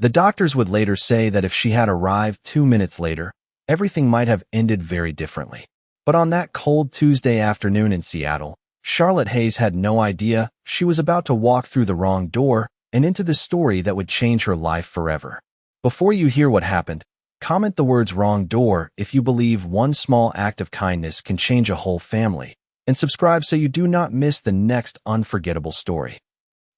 The doctors would later say that if she had arrived 2 minutes later, everything might have ended very differently. But on that cold Tuesday afternoon in Seattle, Charlotte Hayes had no idea she was about to walk through the wrong door and into the story that would change her life forever. Before you hear what happened, comment the words "wrong door" if you believe one small act of kindness can change a whole family, and subscribe so you do not miss the next unforgettable story.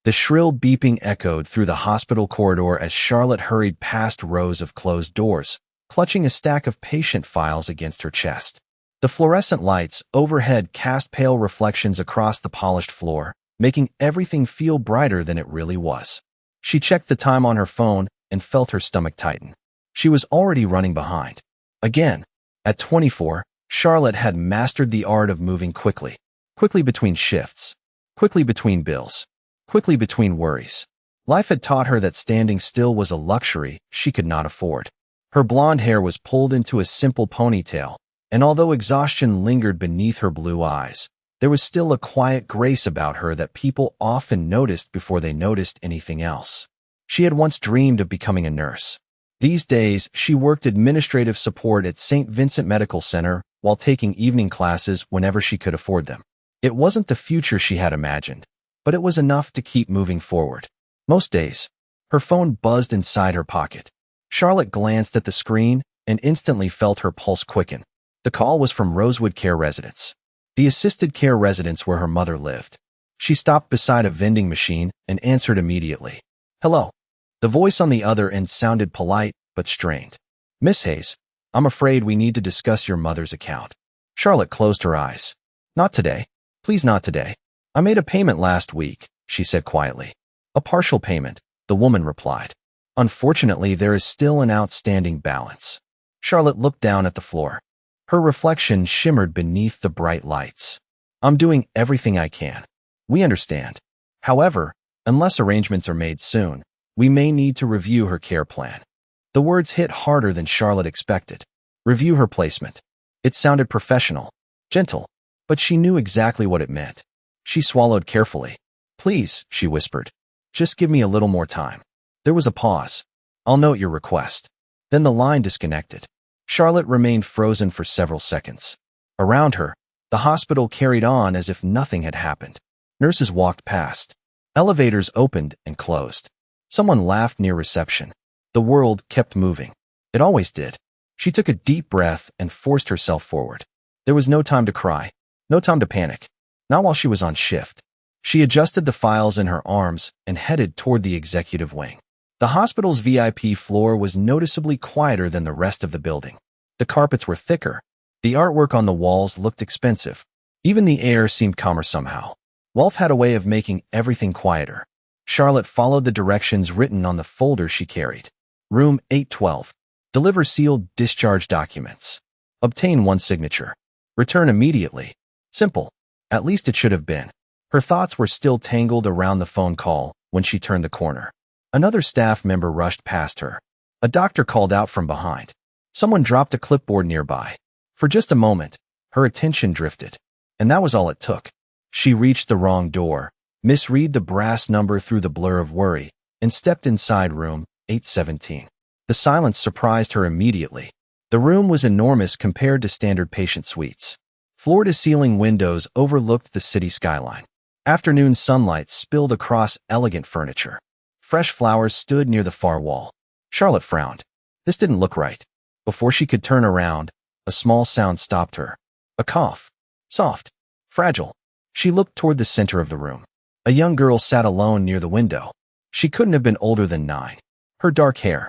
The shrill beeping echoed through the hospital corridor as Charlotte hurried past rows of closed doors, clutching a stack of patient files against her chest. The fluorescent lights overhead cast pale reflections across the polished floor, making everything feel brighter than it really was. She checked the time on her phone and felt her stomach tighten. She was already running behind. Again, at 24, Charlotte had mastered the art of moving quickly. Quickly between shifts. Quickly between bills. Quickly between worries. Life had taught her that standing still was a luxury she could not afford. Her blonde hair was pulled into a simple ponytail, and although exhaustion lingered beneath her blue eyes, there was still a quiet grace about her that people often noticed before they noticed anything else. She had once dreamed of becoming a nurse. These days, she worked administrative support at St. Vincent Medical Center while taking evening classes whenever she could afford them. It wasn't the future she had imagined, but it was enough to keep moving forward. Most days, her phone buzzed inside her pocket. Charlotte glanced at the screen and instantly felt her pulse quicken. The call was from Rosewood Care Residence, the assisted care residence where her mother lived. She stopped beside a vending machine and answered immediately. "Hello." The voice on the other end sounded polite but strained. "Miss Hayes, I'm afraid we need to discuss your mother's account." Charlotte closed her eyes. "Not today. Please, not today. I made a payment last week," she said quietly. "A partial payment," the woman replied. "Unfortunately, there is still an outstanding balance." Charlotte looked down at the floor. Her reflection shimmered beneath the bright lights. "I'm doing everything I can. We understand. However, unless arrangements are made soon, we may need to review her care plan." The words hit harder than Charlotte expected. Review her placement. It sounded professional, gentle, but she knew exactly what it meant. She swallowed carefully. "Please," she whispered. "Just give me a little more time." There was a pause. "I'll note your request." Then the line disconnected. Charlotte remained frozen for several seconds. Around her, the hospital carried on as if nothing had happened. Nurses walked past. Elevators opened and closed. Someone laughed near reception. The world kept moving. It always did. She took a deep breath and forced herself forward. There was no time to cry, no time to panic. Not while she was on shift. She adjusted the files in her arms and headed toward the executive wing. The hospital's VIP floor was noticeably quieter than the rest of the building. The carpets were thicker. The artwork on the walls looked expensive. Even the air seemed calmer somehow. Wealth had a way of making everything quieter. Charlotte followed the directions written on the folder she carried. Room 812. Deliver sealed discharge documents. Obtain one signature. Return immediately. Simple. At least it should have been. Her thoughts were still tangled around the phone call when she turned the corner. Another staff member rushed past her. A doctor called out from behind. Someone dropped a clipboard nearby. For just a moment, her attention drifted. And that was all it took. She reached the wrong door, misread the brass number through the blur of worry, and stepped inside room 817. The silence surprised her immediately. The room was enormous compared to standard patient suites. Floor-to-ceiling windows overlooked the city skyline. Afternoon sunlight spilled across elegant furniture. Fresh flowers stood near the far wall. Charlotte frowned. This didn't look right. Before she could turn around, a small sound stopped her. A cough. Soft. Fragile. She looked toward the center of the room. A young girl sat alone near the window. She couldn't have been older than 9. Her dark hair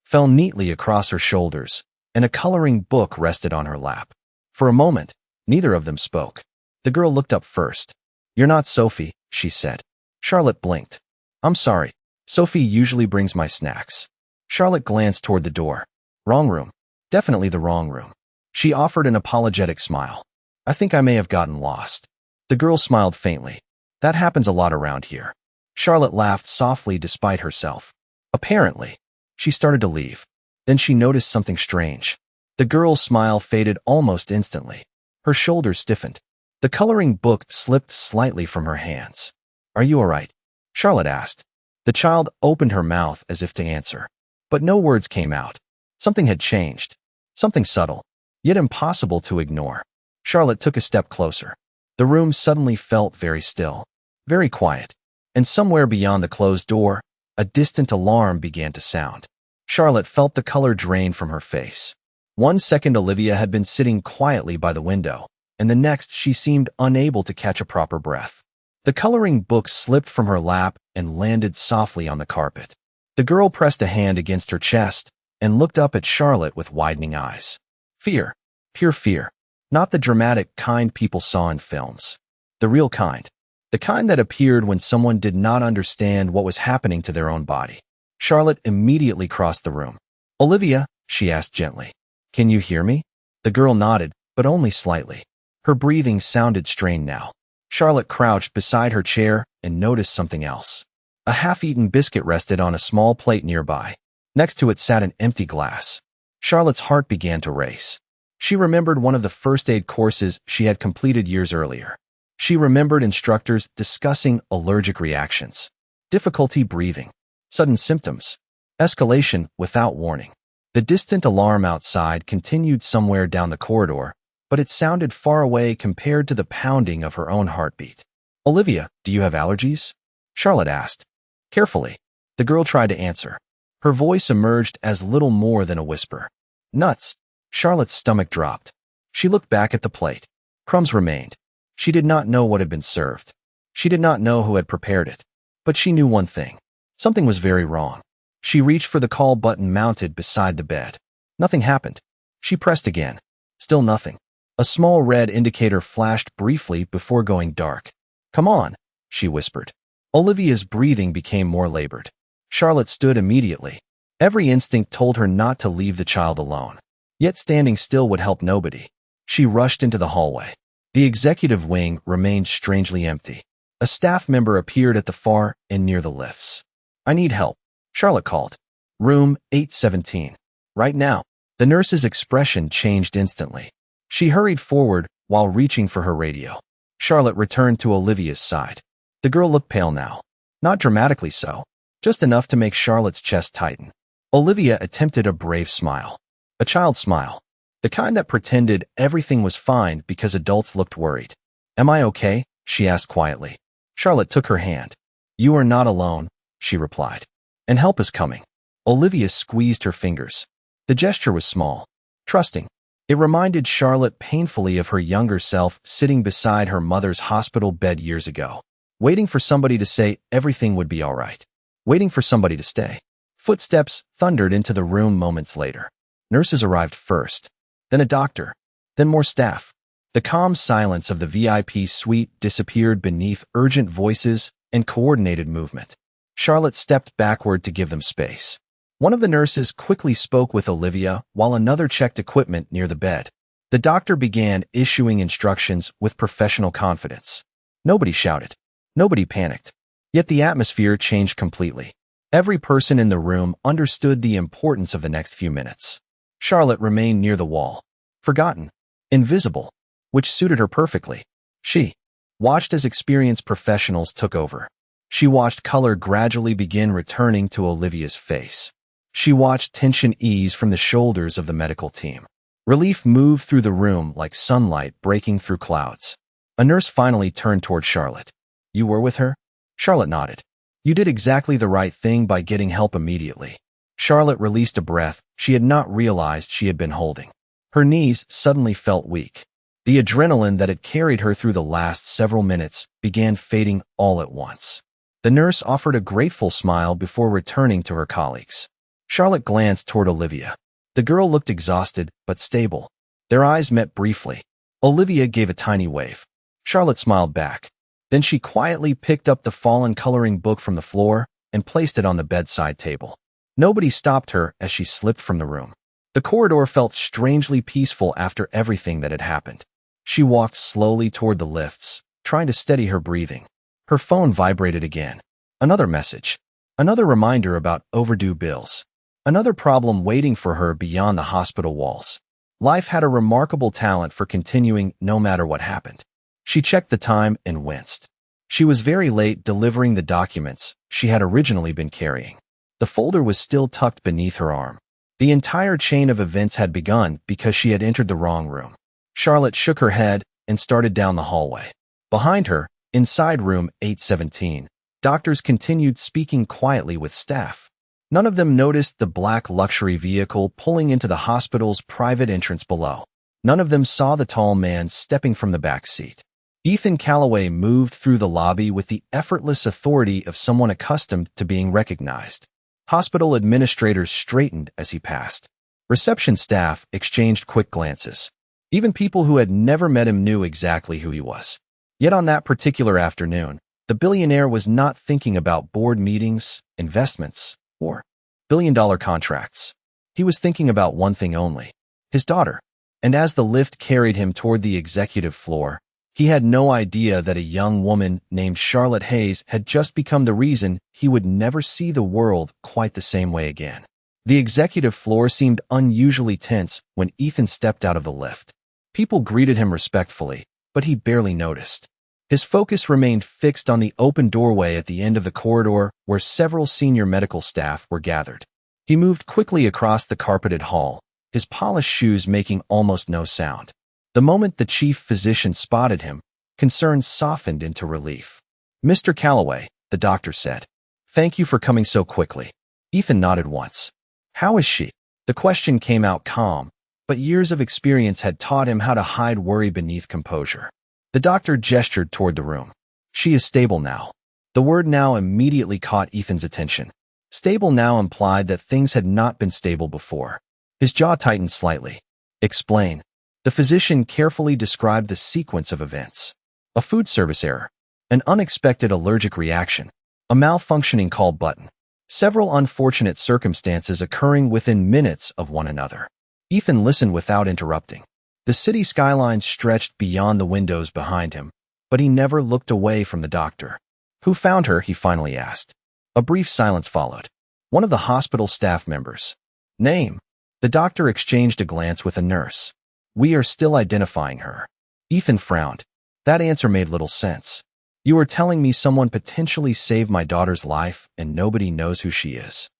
fell neatly across her shoulders, and a coloring book rested on her lap. For a moment, neither of them spoke. The girl looked up first. "You're not Sophie," she said. Charlotte blinked. "I'm sorry. Sophie usually brings my snacks." Charlotte glanced toward the door. Wrong room. Definitely the wrong room. She offered an apologetic smile. "I think I may have gotten lost." The girl smiled faintly. "That happens a lot around here." Charlotte laughed softly despite herself. Apparently, she started to leave. Then she noticed something strange. The girl's smile faded almost instantly. Her shoulders stiffened. The coloring book slipped slightly from her hands. "Are you all right?" Charlotte asked. The child opened her mouth as if to answer. But no words came out. Something had changed. Something subtle, yet impossible to ignore. Charlotte took a step closer. The room suddenly felt very still, very quiet, and somewhere beyond the closed door, a distant alarm began to sound. Charlotte felt the color drain from her face. 1 second Olivia had been sitting quietly by the window, and the next she seemed unable to catch a proper breath. The coloring book slipped from her lap and landed softly on the carpet. The girl pressed a hand against her chest and looked up at Charlotte with widening eyes. Fear. Pure fear. Not the dramatic kind people saw in films. The real kind. The kind that appeared when someone did not understand what was happening to their own body. Charlotte immediately crossed the room. "Olivia," she asked gently, "can you hear me?" The girl nodded, but only slightly. Her breathing sounded strained now. Charlotte crouched beside her chair and noticed something else. A half-eaten biscuit rested on a small plate nearby. Next to it sat an empty glass. Charlotte's heart began to race. She remembered one of the first aid courses she had completed years earlier. She remembered instructors discussing allergic reactions, difficulty breathing, sudden symptoms, escalation without warning. The distant alarm outside continued somewhere down the corridor, but it sounded far away compared to the pounding of her own heartbeat. "Olivia, do you have allergies?" Charlotte asked. Carefully, the girl tried to answer. Her voice emerged as little more than a whisper. "Nuts." Charlotte's stomach dropped. She looked back at the plate. Crumbs remained. She did not know what had been served. She did not know who had prepared it. But she knew one thing. Something was very wrong. She reached for the call button mounted beside the bed. Nothing happened. She pressed again. Still nothing. A small red indicator flashed briefly before going dark. "Come on," she whispered. Olivia's breathing became more labored. Charlotte stood immediately. Every instinct told her not to leave the child alone. Yet standing still would help nobody. She rushed into the hallway. The executive wing remained strangely empty. A staff member appeared at the far end near the lifts. "I need help," Charlotte called. "Room 817. Right now." The nurse's expression changed instantly. She hurried forward while reaching for her radio. Charlotte returned to Olivia's side. The girl looked pale now. Not dramatically so, just enough to make Charlotte's chest tighten. Olivia attempted a brave smile. A child's smile. The kind that pretended everything was fine because adults looked worried. "Am I okay?" she asked quietly. Charlotte took her hand. "You are not alone," she replied. "And help is coming." Olivia squeezed her fingers. The gesture was small, trusting. It reminded Charlotte painfully of her younger self sitting beside her mother's hospital bed years ago, waiting for somebody to say everything would be all right, waiting for somebody to stay. Footsteps thundered into the room moments later. Nurses arrived first, then a doctor, then more staff. The calm silence of the VIP suite disappeared beneath urgent voices and coordinated movement. Charlotte stepped backward to give them space. One of the nurses quickly spoke with Olivia while another checked equipment near the bed. The doctor began issuing instructions with professional confidence. Nobody shouted. Nobody panicked. Yet the atmosphere changed completely. Every person in the room understood the importance of the next few minutes. Charlotte remained near the wall, forgotten, invisible, which suited her perfectly. She watched as experienced professionals took over. She watched color gradually begin returning to Olivia's face. She watched tension ease from the shoulders of the medical team. Relief moved through the room like sunlight breaking through clouds. A nurse finally turned toward Charlotte. "You were with her?" Charlotte nodded. "You did exactly the right thing by getting help immediately." Charlotte released a breath she had not realized she had been holding. Her knees suddenly felt weak. The adrenaline that had carried her through the last several minutes began fading all at once. The nurse offered a grateful smile before returning to her colleagues. Charlotte glanced toward Olivia. The girl looked exhausted but stable. Their eyes met briefly. Olivia gave a tiny wave. Charlotte smiled back. Then she quietly picked up the fallen coloring book from the floor and placed it on the bedside table. Nobody stopped her as she slipped from the room. The corridor felt strangely peaceful after everything that had happened. She walked slowly toward the lifts, trying to steady her breathing. Her phone vibrated again. Another message. Another reminder about overdue bills. Another problem waiting for her beyond the hospital walls. Life had a remarkable talent for continuing no matter what happened. She checked the time and winced. She was very late delivering the documents she had originally been carrying. The folder was still tucked beneath her arm. The entire chain of events had begun because she had entered the wrong room. Charlotte shook her head and started down the hallway. Behind her, inside room 817, doctors continued speaking quietly with staff. None of them noticed the black luxury vehicle pulling into the hospital's private entrance below. None of them saw the tall man stepping from the back seat. Ethan Calloway moved through the lobby with the effortless authority of someone accustomed to being recognized. Hospital administrators straightened as he passed. Reception staff exchanged quick glances. Even people who had never met him knew exactly who he was. Yet on that particular afternoon, the billionaire was not thinking about board meetings, investments, or billion-dollar contracts. He was thinking about one thing only: his daughter. And as the lift carried him toward the executive floor, he had no idea that a young woman named Charlotte Hayes had just become the reason he would never see the world quite the same way again. The executive floor seemed unusually tense when Ethan stepped out of the lift. People greeted him respectfully, but he barely noticed. His focus remained fixed on the open doorway at the end of the corridor where several senior medical staff were gathered. He moved quickly across the carpeted hall, his polished shoes making almost no sound. The moment the chief physician spotted him, concern softened into relief. "Mr. Calloway," the doctor said. "Thank you for coming so quickly." Ethan nodded once. "How is she?" The question came out calm, but years of experience had taught him how to hide worry beneath composure. The doctor gestured toward the room. "She is stable now." The word "now" immediately caught Ethan's attention. Stable now implied that things had not been stable before. His jaw tightened slightly. "Explain." The physician carefully described the sequence of events. A food service error, an unexpected allergic reaction, a malfunctioning call button, several unfortunate circumstances occurring within minutes of one another. Ethan listened without interrupting. The city skyline stretched beyond the windows behind him, but he never looked away from the doctor. "Who found her?" he finally asked. A brief silence followed. "One of the hospital staff members." "Name?" The doctor exchanged a glance with a nurse. "We are still identifying her." Ethan frowned. That answer made little sense. "You are telling me someone potentially saved my daughter's life and nobody knows who she is?"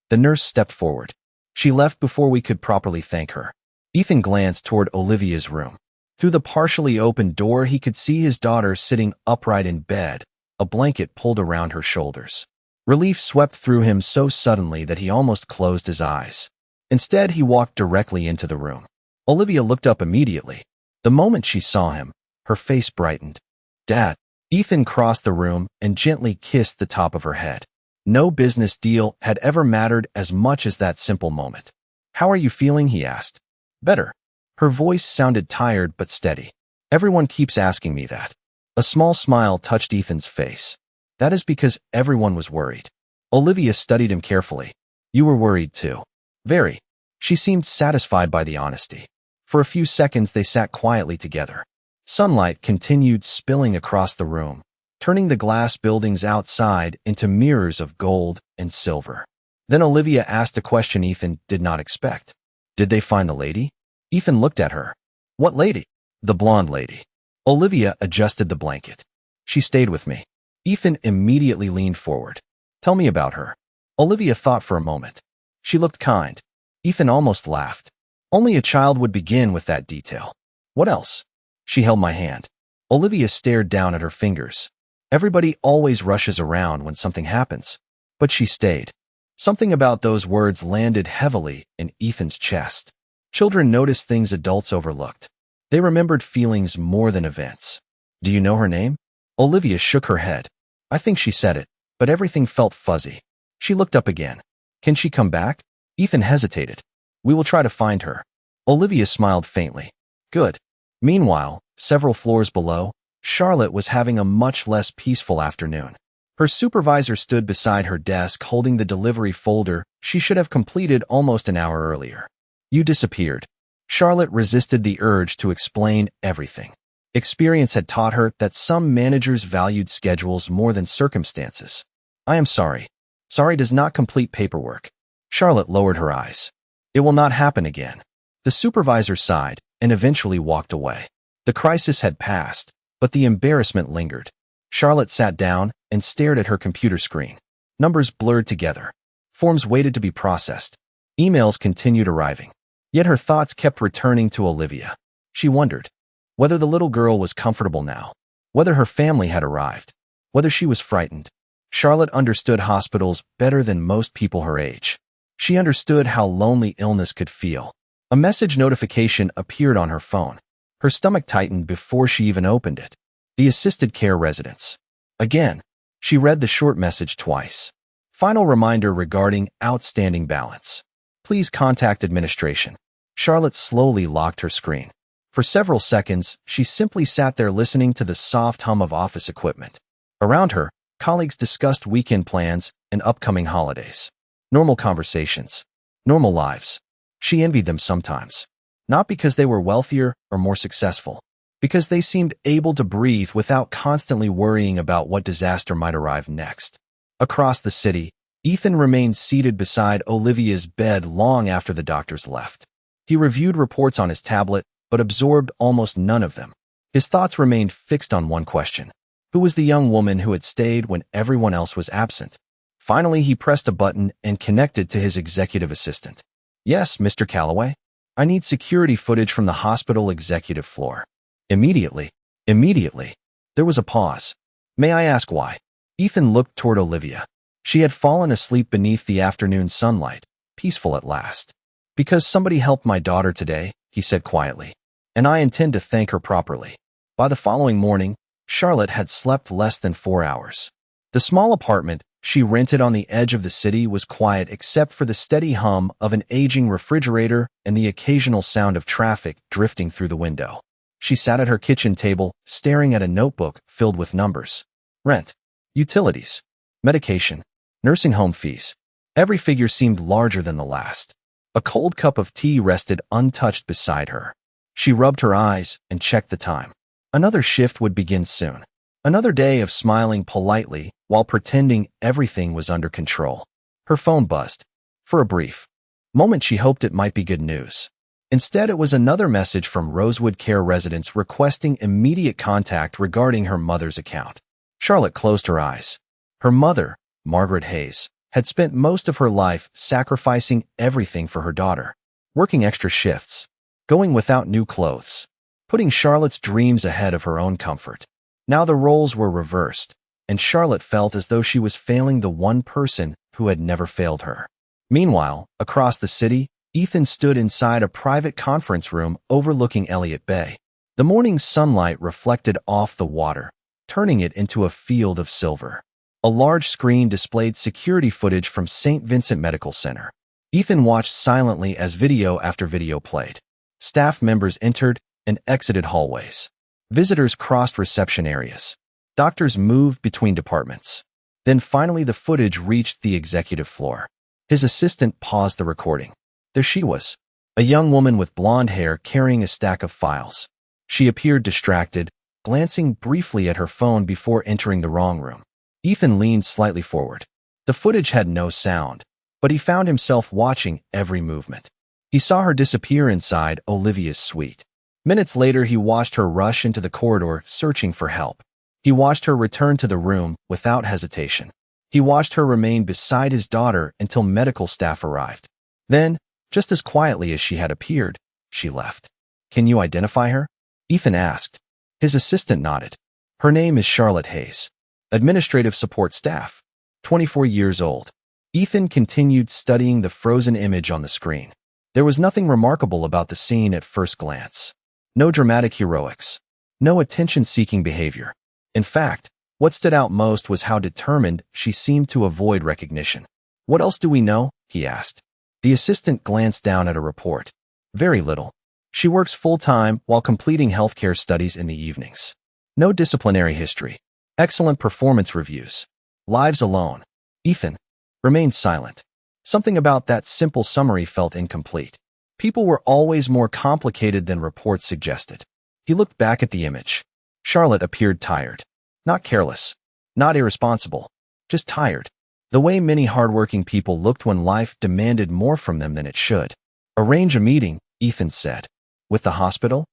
The nurse stepped forward. "She left before we could properly thank her." Ethan glanced toward Olivia's room. Through the partially open door, he could see his daughter sitting upright in bed, a blanket pulled around her shoulders. Relief swept through him so suddenly that he almost closed his eyes. Instead, he walked directly into the room. Olivia looked up immediately. The moment she saw him, her face brightened. "Dad." Ethan crossed the room and gently kissed the top of her head. No business deal had ever mattered as much as that simple moment. "How are you feeling?" he asked. "Better." Her voice sounded tired but steady. "Everyone keeps asking me that." A small smile touched Ethan's face. "That is because everyone was worried." Olivia studied him carefully. "You were worried too." "Very." She seemed satisfied by the honesty. For a few seconds they sat quietly together. Sunlight continued spilling across the room, turning the glass buildings outside into mirrors of gold and silver. Then Olivia asked a question Ethan did not expect. "Did they find the lady?" Ethan looked at her. "What lady?" "The blonde lady." Olivia adjusted the blanket. "She stayed with me." Ethan immediately leaned forward. "Tell me about her." Olivia thought for a moment. "She looked kind." Ethan almost laughed. Only a child would begin with that detail. "What else?" "She held my hand." Olivia stared down at her fingers. Everybody always rushes around when something happens. But she stayed. Something about those words landed heavily in Ethan's chest. Children notice things adults overlooked. They remembered feelings more than events. "Do you know her name?" Olivia shook her head. "I think she said it, but everything felt fuzzy." She looked up again. "Can she come back?" Ethan hesitated. "We will try to find her." Olivia smiled faintly. "Good." Meanwhile, several floors below, Charlotte was having a much less peaceful afternoon. Her supervisor stood beside her desk holding the delivery folder she should have completed almost an hour earlier. "You disappeared." Charlotte resisted the urge to explain everything. Experience had taught her that some managers valued schedules more than circumstances. "I am sorry." Sorry does not complete paperwork. Charlotte lowered her eyes. "It will not happen again." The supervisor sighed and eventually walked away. The crisis had passed, but the embarrassment lingered. Charlotte sat down and stared at her computer screen. Numbers blurred together. Forms waited to be processed. Emails continued arriving. Yet her thoughts kept returning to Olivia. She wondered whether the little girl was comfortable now, whether her family had arrived, whether she was frightened. Charlotte understood hospitals better than most people her age. She understood how lonely illness could feel. A message notification appeared on her phone. Her stomach tightened before she even opened it. The assisted care residence. Again, she read the short message twice. Final reminder regarding outstanding balance. Please contact administration. Charlotte slowly locked her screen. For several seconds, she simply sat there listening to the soft hum of office equipment. Around her, colleagues discussed weekend plans and upcoming holidays. Normal conversations. Normal lives. She envied them sometimes. Not because they were wealthier or more successful, because they seemed able to breathe without constantly worrying about what disaster might arrive next. Across the city, Ethan remained seated beside Olivia's bed long after the doctors left. He reviewed reports on his tablet, but absorbed almost none of them. His thoughts remained fixed on one question. Who was the young woman who had stayed when everyone else was absent? Finally, he pressed a button and connected to his executive assistant. Yes, Mr. Calloway. I need security footage from the hospital executive floor. Immediately. There was a pause. May I ask why? Ethan looked toward Olivia. She had fallen asleep beneath the afternoon sunlight, peaceful at last. Because somebody helped my daughter today, he said quietly, and I intend to thank her properly. By the following morning, Charlotte had slept less than 4 hours. The small apartment she rented on the edge of the city was quiet except for the steady hum of an aging refrigerator and the occasional sound of traffic drifting through the window. She sat at her kitchen table, staring at a notebook filled with numbers. Rent, utilities, medication, nursing home fees. Every figure seemed larger than the last. A cold cup of tea rested untouched beside her. She rubbed her eyes and checked the time. Another shift would begin soon. Another day of smiling politely while pretending everything was under control. Her phone buzzed. For a brief moment, she hoped it might be good news. Instead, it was another message from Rosewood Care residents requesting immediate contact regarding her mother's account. Charlotte closed her eyes. Her mother, Margaret Hayes, had spent most of her life sacrificing everything for her daughter, working extra shifts, going without new clothes, putting Charlotte's dreams ahead of her own comfort. Now the roles were reversed, and Charlotte felt as though she was failing the one person who had never failed her. Meanwhile, across the city, Ethan stood inside a private conference room overlooking Elliott Bay. The morning sunlight reflected off the water, turning it into a field of silver. A large screen displayed security footage from St. Vincent Medical Center. Ethan watched silently as video after video played. Staff members entered and exited hallways. Visitors crossed reception areas. Doctors moved between departments. Then finally the footage reached the executive floor. His assistant paused the recording. There she was, a young woman with blonde hair carrying a stack of files. She appeared distracted, glancing briefly at her phone before entering the wrong room. Ethan leaned slightly forward. The footage had no sound, but he found himself watching every movement. He saw her disappear inside Olivia's suite. Minutes later, he watched her rush into the corridor, searching for help. He watched her return to the room without hesitation. He watched her remain beside his daughter until medical staff arrived. Then, just as quietly as she had appeared, she left. Can you identify her? Ethan asked. His assistant nodded. Her name is Charlotte Hayes. Administrative support staff. 24 years old. Ethan continued studying the frozen image on the screen. There was nothing remarkable about the scene at first glance. No dramatic heroics. No attention-seeking behavior. In fact, what stood out most was how determined she seemed to avoid recognition. What else do we know? He asked. The assistant glanced down at a report. Very little. She works full-time while completing healthcare studies in the evenings. No disciplinary history. Excellent performance reviews. Lives alone. Ethan remained silent. Something about that simple summary felt incomplete. People were always more complicated than reports suggested. He looked back at the image. Charlotte appeared tired. Not careless. Not irresponsible. Just tired. The way many hardworking people looked when life demanded more from them than it should. Arrange a meeting, Ethan said. With the hospital?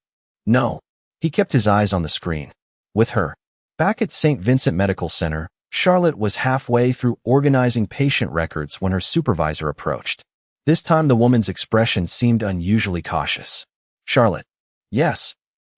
No. He kept his eyes on the screen. With her. Back at St. Vincent Medical Center, Charlotte was halfway through organizing patient records when her supervisor approached. This time the woman's expression seemed unusually cautious. Charlotte. Yes.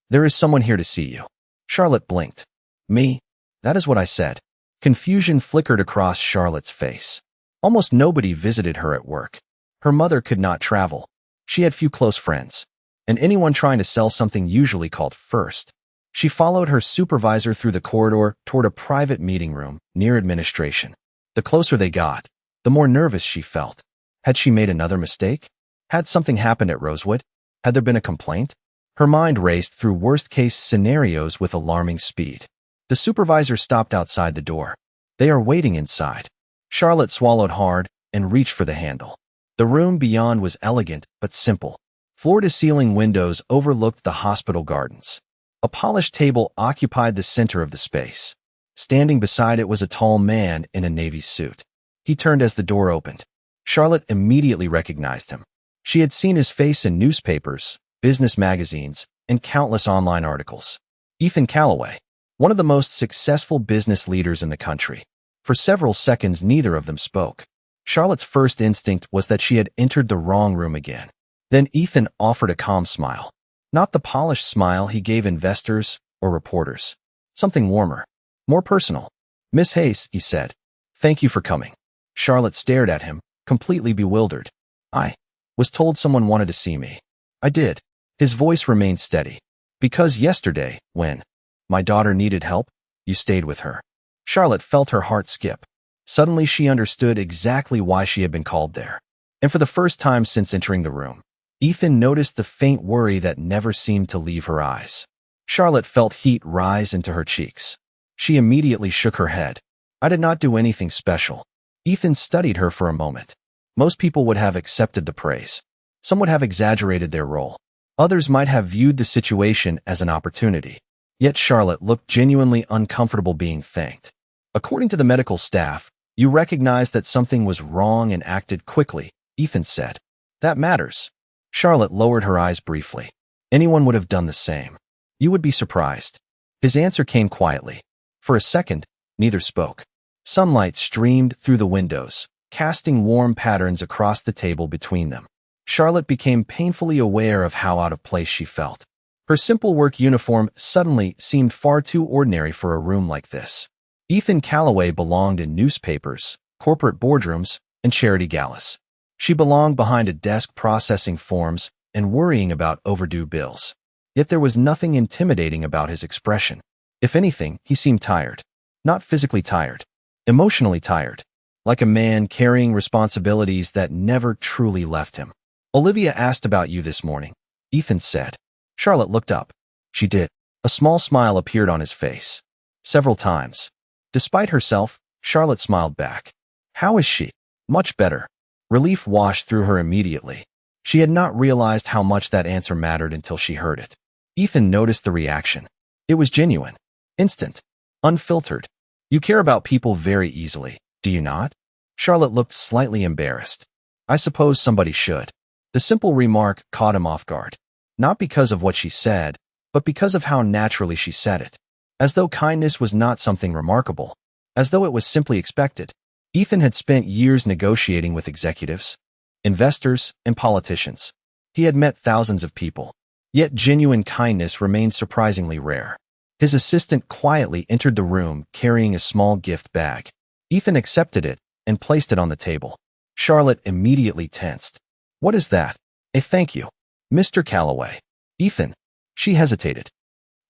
There is someone here to see you. Charlotte blinked. Me? That is what I said. Confusion flickered across Charlotte's face. Almost nobody visited her at work. Her mother could not travel. She had few close friends. And anyone trying to sell something usually called first. She followed her supervisor through the corridor toward a private meeting room near administration. The closer they got, the more nervous she felt. Had she made another mistake? Had something happened at Rosewood? Had there been a complaint? Her mind raced through worst-case scenarios with alarming speed. The supervisor stopped outside the door. They are waiting inside. Charlotte swallowed hard and reached for the handle. The room beyond was elegant but simple. Floor-to-ceiling windows overlooked the hospital gardens. A polished table occupied the center of the space. Standing beside it was a tall man in a navy suit. He turned as the door opened. Charlotte immediately recognized him. She had seen his face in newspapers, business magazines, and countless online articles. Ethan Callaway, one of the most successful business leaders in the country. For several seconds, neither of them spoke. Charlotte's first instinct was that she had entered the wrong room again. Then Ethan offered a calm smile. Not the polished smile he gave investors or reporters. Something warmer, more personal. Miss Hayes, he said. Thank you for coming. Charlotte stared at him, completely bewildered. I was told someone wanted to see me. I did. His voice remained steady. Because yesterday, when my daughter needed help, you stayed with her. Charlotte felt her heart skip. Suddenly she understood exactly why she had been called there. And for the first time since entering the room, Ethan noticed the faint worry that never seemed to leave her eyes. Charlotte felt heat rise into her cheeks. She immediately shook her head. I did not do anything special. Ethan studied her for a moment. Most people would have accepted the praise. Some would have exaggerated their role. Others might have viewed the situation as an opportunity. Yet Charlotte looked genuinely uncomfortable being thanked. According to the medical staff, you recognized that something was wrong and acted quickly, Ethan said. That matters. Charlotte lowered her eyes briefly. Anyone would have done the same. You would be surprised. His answer came quietly. For a second, neither spoke. Sunlight streamed through the windows, casting warm patterns across the table between them. Charlotte became painfully aware of how out of place she felt. Her simple work uniform suddenly seemed far too ordinary for a room like this. Ethan Callaway belonged in newspapers, corporate boardrooms, and charity galas. She belonged behind a desk processing forms and worrying about overdue bills. Yet there was nothing intimidating about his expression. If anything, he seemed tired. Not physically tired. Emotionally tired. Like a man carrying responsibilities that never truly left him. Olivia asked about you this morning, Ethan said. Charlotte looked up. She did. A small smile appeared on his face. Several times. Despite herself, Charlotte smiled back. How is she? Much better. Relief washed through her immediately. She had not realized how much that answer mattered until she heard it. Ethan noticed the reaction. It was genuine. Instant. Unfiltered. You care about people very easily, do you not? Charlotte looked slightly embarrassed. I suppose somebody should. The simple remark caught him off guard. Not because of what she said, but because of how naturally she said it. As though kindness was not something remarkable. As though it was simply expected. Ethan had spent years negotiating with executives, investors, and politicians. He had met thousands of people. Yet genuine kindness remained surprisingly rare. His assistant quietly entered the room carrying a small gift bag. Ethan accepted it and placed it on the table. Charlotte immediately tensed. What is that? A thank you. Mr. Callaway. Ethan. She hesitated.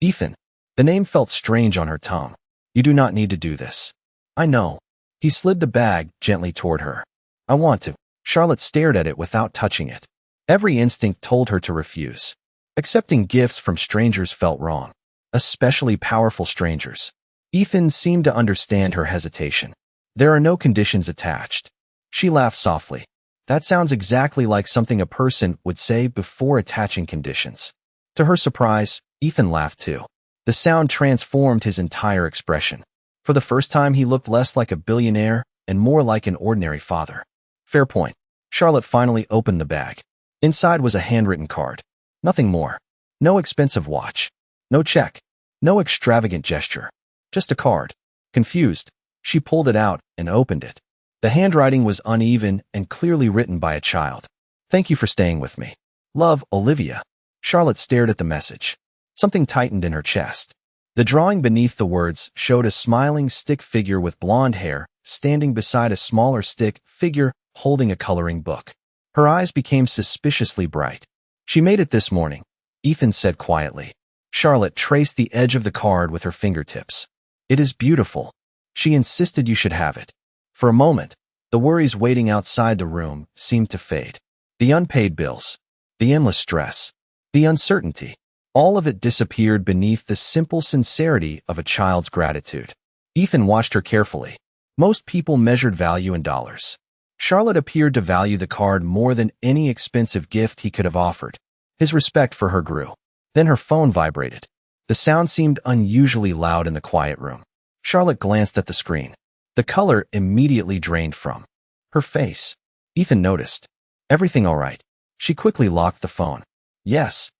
Ethan. The name felt strange on her tongue. You do not need to do this. I know. He slid the bag gently toward her. I want to. Charlotte stared at it without touching it. Every instinct told her to refuse. Accepting gifts from strangers felt wrong. Especially powerful strangers. Ethan seemed to understand her hesitation. There are no conditions attached. She laughed softly. That sounds exactly like something a person would say before attaching conditions. To her surprise, Ethan laughed too. The sound transformed his entire expression. For the first time, he looked less like a billionaire and more like an ordinary father. Fair point. Charlotte finally opened the bag. Inside was a handwritten card. Nothing more. No expensive watch. No check. No extravagant gesture. Just a card. Confused, She pulled it out and opened it. The handwriting was uneven and clearly written by a child. Thank you for staying with me. Love, Olivia. Charlotte stared at the message. Something tightened in her chest. The drawing beneath the words showed a smiling stick figure with blonde hair standing beside a smaller stick figure holding a coloring book. Her eyes became suspiciously bright. She made it this morning, Ethan said quietly. Charlotte traced the edge of the card with her fingertips. It is beautiful. She insisted you should have it. For a moment, the worries waiting outside the room seemed to fade. The unpaid bills, the endless stress, the uncertainty, all of it disappeared beneath the simple sincerity of a child's gratitude. Ethan watched her carefully. Most people measured value in dollars. Charlotte appeared to value the card more than any expensive gift he could have offered. His respect for her grew. Then her phone vibrated. The sound seemed unusually loud in the quiet room. Charlotte glanced at the screen. The color immediately drained from her face. Ethan noticed. Everything all right? She quickly locked the phone. Yes.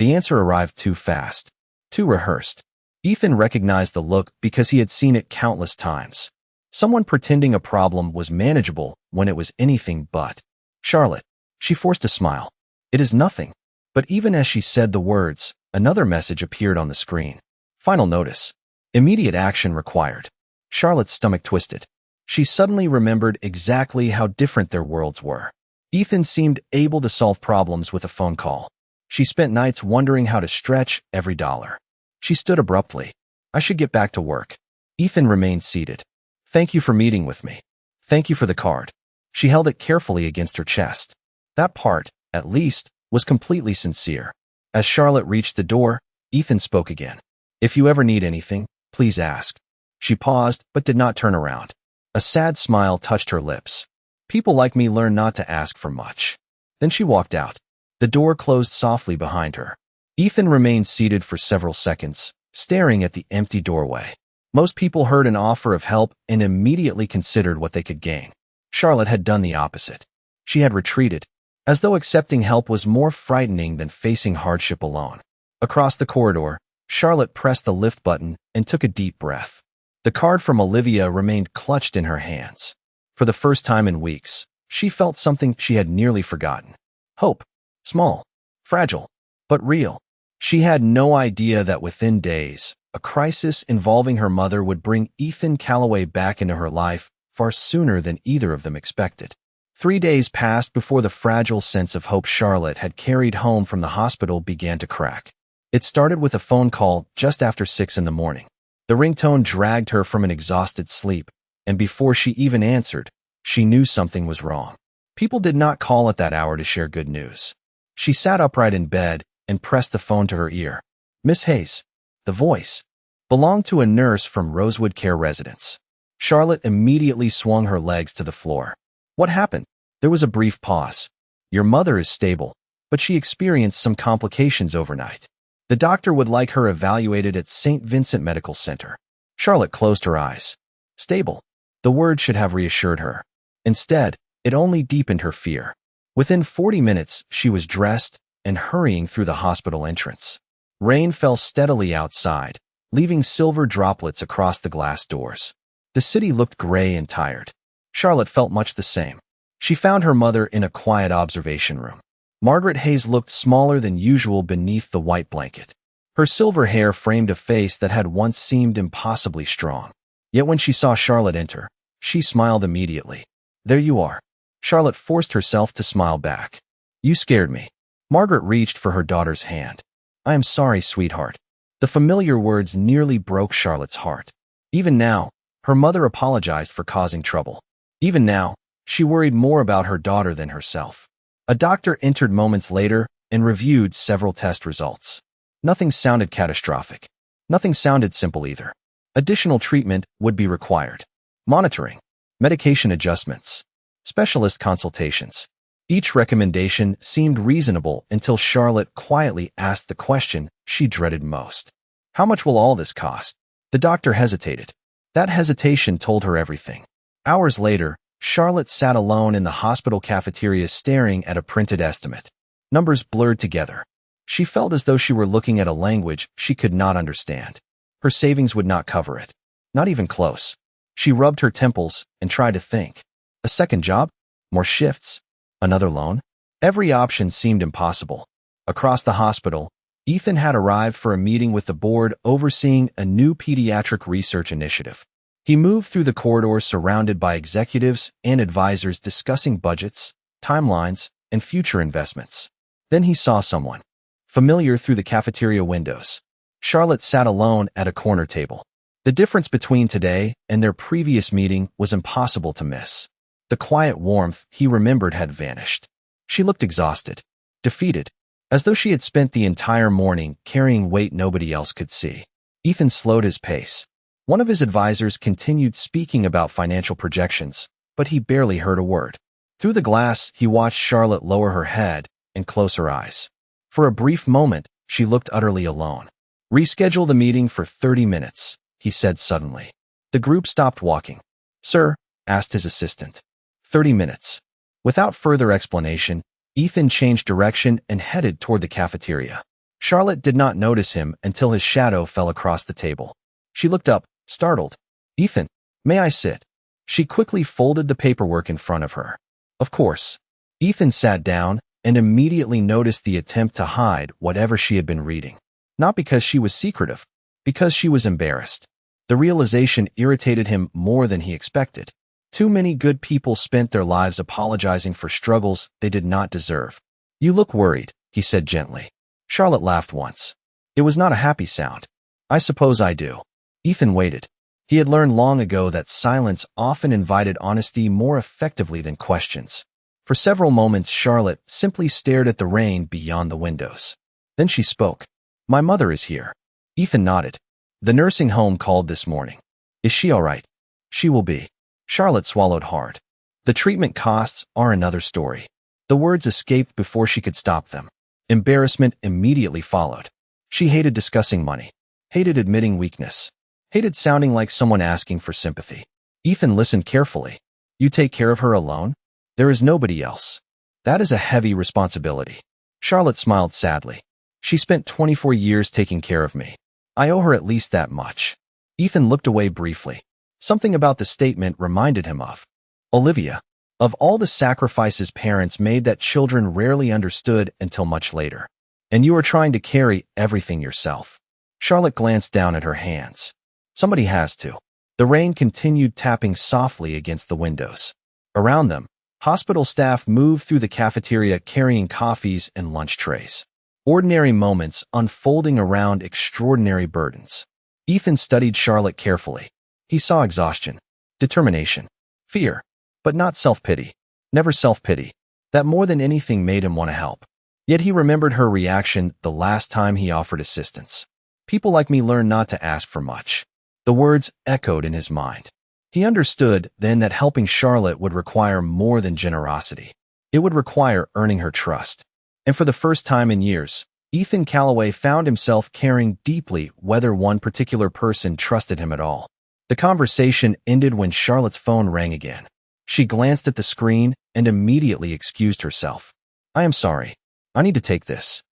The answer arrived too fast. Too rehearsed. Ethan recognized the look because he had seen it countless times. Someone pretending a problem was manageable when it was anything but. Charlotte. She forced a smile. It is nothing. But even as she said the words, another message appeared on the screen. Final notice. Immediate action required. Charlotte's stomach twisted. She suddenly remembered exactly how different their worlds were. Ethan seemed able to solve problems with a phone call. She spent nights wondering how to stretch every dollar. She stood abruptly. I should get back to work. Ethan remained seated. Thank you for meeting with me. Thank you for the card. She held it carefully against her chest. That part, at least, was completely sincere. As Charlotte reached the door, Ethan spoke again. If you ever need anything, please ask. She paused, but did not turn around. A sad smile touched her lips. People like me learn not to ask for much. Then she walked out. The door closed softly behind her. Ethan remained seated for several seconds, staring at the empty doorway. Most people heard an offer of help and immediately considered what they could gain. Charlotte had done the opposite. She had retreated, as though accepting help was more frightening than facing hardship alone. Across the corridor, Charlotte pressed the lift button and took a deep breath. The card from Olivia remained clutched in her hands. For the first time in weeks, she felt something she had nearly forgotten. Hope. Small, fragile, but real. She had no idea that within days, a crisis involving her mother would bring Ethan Calloway back into her life far sooner than either of them expected. 3 days passed before the fragile sense of hope Charlotte had carried home from the hospital began to crack. It started with a phone call just after 6 in the morning. The ringtone dragged her from an exhausted sleep, and before she even answered, she knew something was wrong. People did not call at that hour to share good news. She sat upright in bed and pressed the phone to her ear. Miss Hayes. The voice belonged to a nurse from Rosewood Care Residence. Charlotte immediately swung her legs to the floor. What happened? There was a brief pause. Your mother is stable, but she experienced some complications overnight. The doctor would like her evaluated at St. Vincent Medical Center. Charlotte closed her eyes. Stable. The word should have reassured her. Instead, it only deepened her fear. Within 40 minutes, she was dressed and hurrying through the hospital entrance. Rain fell steadily outside, leaving silver droplets across the glass doors. The city looked gray and tired. Charlotte felt much the same. She found her mother in a quiet observation room. Margaret Hayes looked smaller than usual beneath the white blanket. Her silver hair framed a face that had once seemed impossibly strong. Yet when she saw Charlotte enter, she smiled immediately. There you are. Charlotte forced herself to smile back. You scared me. Margaret reached for her daughter's hand. I am sorry, sweetheart. The familiar words nearly broke Charlotte's heart. Even now, her mother apologized for causing trouble. Even now, she worried more about her daughter than herself. A doctor entered moments later and reviewed several test results. Nothing sounded catastrophic. Nothing sounded simple either. Additional treatment would be required. Monitoring, medication adjustments, specialist consultations. Each recommendation seemed reasonable until Charlotte quietly asked the question she dreaded most. How much will all this cost? The doctor hesitated. That hesitation told her everything. Hours later, Charlotte sat alone in the hospital cafeteria staring at a printed estimate. Numbers blurred together. She felt as though she were looking at a language she could not understand. Her savings would not cover it. Not even close. She rubbed her temples and tried to think. A second job? More shifts? Another loan? Every option seemed impossible. Across the hospital, Ethan had arrived for a meeting with the board overseeing a new pediatric research initiative. He moved through the corridor surrounded by executives and advisors discussing budgets, timelines, and future investments. Then he saw someone familiar through the cafeteria windows. Charlotte sat alone at a corner table. The difference between today and their previous meeting was impossible to miss. The quiet warmth he remembered had vanished. She looked exhausted, defeated, as though she had spent the entire morning carrying weight nobody else could see. Ethan slowed his pace. One of his advisors continued speaking about financial projections, but he barely heard a word. Through the glass, he watched Charlotte lower her head and close her eyes. For a brief moment, she looked utterly alone. "Reschedule the meeting for 30 minutes, he said suddenly. The group stopped walking. "Sir?" asked his assistant. 30 minutes. Without further explanation, Ethan changed direction and headed toward the cafeteria. Charlotte did not notice him until his shadow fell across the table. She looked up, startled. "Ethan, may I sit?" She quickly folded the paperwork in front of her. Of course. Ethan sat down and immediately noticed the attempt to hide whatever she had been reading. Not because she was secretive, because she was embarrassed. The realization irritated him more than he expected. Too many good people spent their lives apologizing for struggles they did not deserve. "You look worried," he said gently. Charlotte laughed once. It was not a happy sound. "I suppose I do." Ethan waited. He had learned long ago that silence often invited honesty more effectively than questions. For several moments, Charlotte simply stared at the rain beyond the windows. Then she spoke. "My mother is here." Ethan nodded. "The nursing home called this morning. Is she all right?" "She will be." Charlotte swallowed hard. "The treatment costs are another story." The words escaped before she could stop them. Embarrassment immediately followed. She hated discussing money, hated admitting weakness, hated sounding like someone asking for sympathy. Ethan listened carefully. "You take care of her alone? There is nobody else." "That is a heavy responsibility." Charlotte smiled sadly. "She spent 24 years taking care of me. I owe her at least that much." Ethan looked away briefly. Something about the statement reminded him of Olivia. Of all the sacrifices parents made that children rarely understood until much later. "And you are trying to carry everything yourself." Charlotte glanced down at her hands. "Somebody has to." The rain continued tapping softly against the windows. Around them, hospital staff moved through the cafeteria carrying coffees and lunch trays. Ordinary moments unfolding around extraordinary burdens. Ethan studied Charlotte carefully. He saw exhaustion, determination, fear, but not self-pity. Never self-pity. That more than anything made him want to help. Yet he remembered her reaction the last time he offered assistance. "People like me learn not to ask for much." The words echoed in his mind. He understood then that helping Charlotte would require more than generosity. It would require earning her trust. And for the first time in years, Ethan Calloway found himself caring deeply whether one particular person trusted him at all. The conversation ended when Charlotte's phone rang again. She glanced at the screen and immediately excused herself. "I am sorry. I need to take this."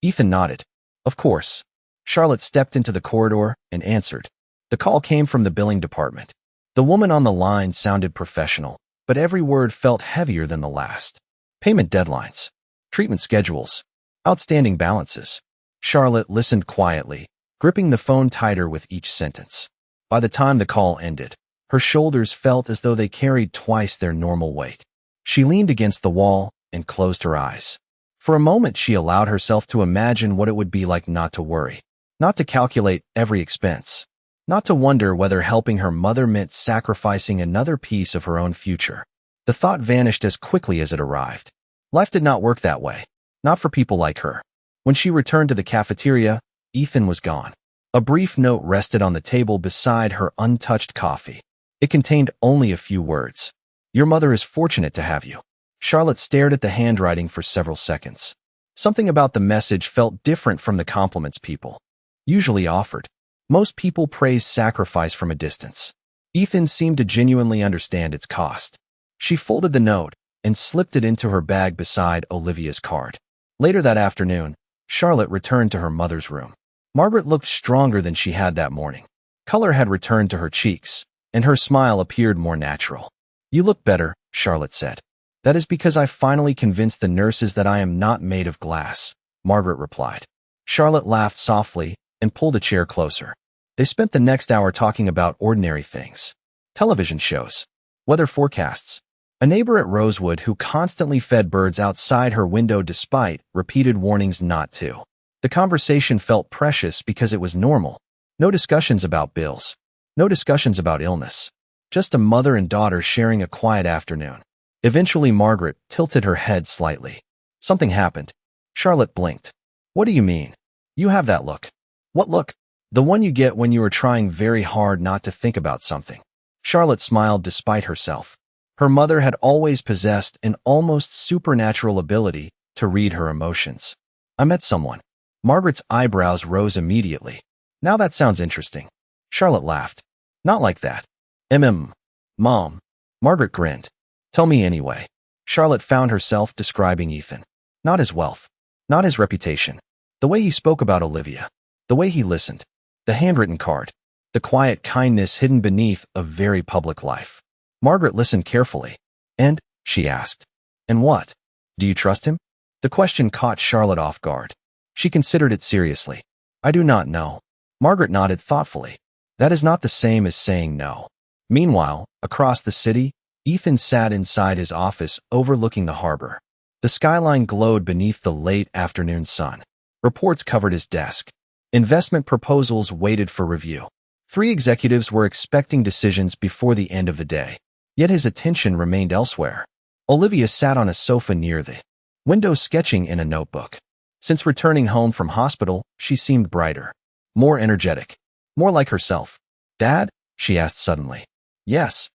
Ethan nodded. "Of course." Charlotte stepped into the corridor and answered. The call came from the billing department. The woman on the line sounded professional, but every word felt heavier than the last. Payment deadlines, treatment schedules, outstanding balances. Charlotte listened quietly, gripping the phone tighter with each sentence. By the time the call ended, her shoulders felt as though they carried twice their normal weight. She leaned against the wall and closed her eyes. For a moment, she allowed herself to imagine what it would be like not to worry, not to calculate every expense, not to wonder whether helping her mother meant sacrificing another piece of her own future. The thought vanished as quickly as it arrived. Life did not work that way, not for people like her. When she returned to the cafeteria, Ethan was gone. A brief note rested on the table beside her untouched coffee. It contained only a few words. "Your mother is fortunate to have you." Charlotte stared at the handwriting for several seconds. Something about the message felt different from the compliments people usually offered. Most people praised sacrifice from a distance. Ethan seemed to genuinely understand its cost. She folded the note and slipped it into her bag beside Olivia's card. Later that afternoon, Charlotte returned to her mother's room. Margaret looked stronger than she had that morning. Color had returned to her cheeks. and her smile appeared more natural. "You look better," Charlotte said. "That is because I finally convinced the nurses that I am not made of glass," Margaret replied. Charlotte laughed softly and pulled a chair closer. They spent the next hour talking about ordinary things. Television shows, weather forecasts. A neighbor at Rosewood who constantly fed birds outside her window despite repeated warnings not to. The conversation felt precious because it was normal. No discussions about bills. No discussions about illness. Just a mother and daughter sharing a quiet afternoon. Eventually, Margaret tilted her head slightly. Something happened. Charlotte blinked. "What do you mean? You have that look." "What look?" "The one you get when you are trying very hard not to think about something." Charlotte smiled despite herself. Her mother had always possessed an almost supernatural ability to read her emotions. "I met someone." Margaret's eyebrows rose immediately. "Now that sounds interesting." Charlotte laughed. "Not like that." Mom." Margaret grinned. "Tell me anyway." Charlotte found herself describing Ethan. Not his wealth. Not his reputation. The way he spoke about Olivia. The way he listened. The handwritten card. The quiet kindness hidden beneath a very public life. Margaret listened carefully. "And?" she asked. "And what? Do you trust him?" The question caught Charlotte off guard. She considered it seriously. "I do not know." Margaret nodded thoughtfully. "That is not the same as saying no." Meanwhile, across the city, Ethan sat inside his office overlooking the harbor. The skyline glowed beneath the late afternoon sun. Reports covered his desk. Investment proposals waited for review. 3 executives were expecting decisions before the end of the day. Yet his attention remained elsewhere. Olivia sat on a sofa near the window sketching in a notebook. Since returning home from hospital, she seemed brighter, more energetic, more like herself. "Dad?" she asked suddenly. "Yes."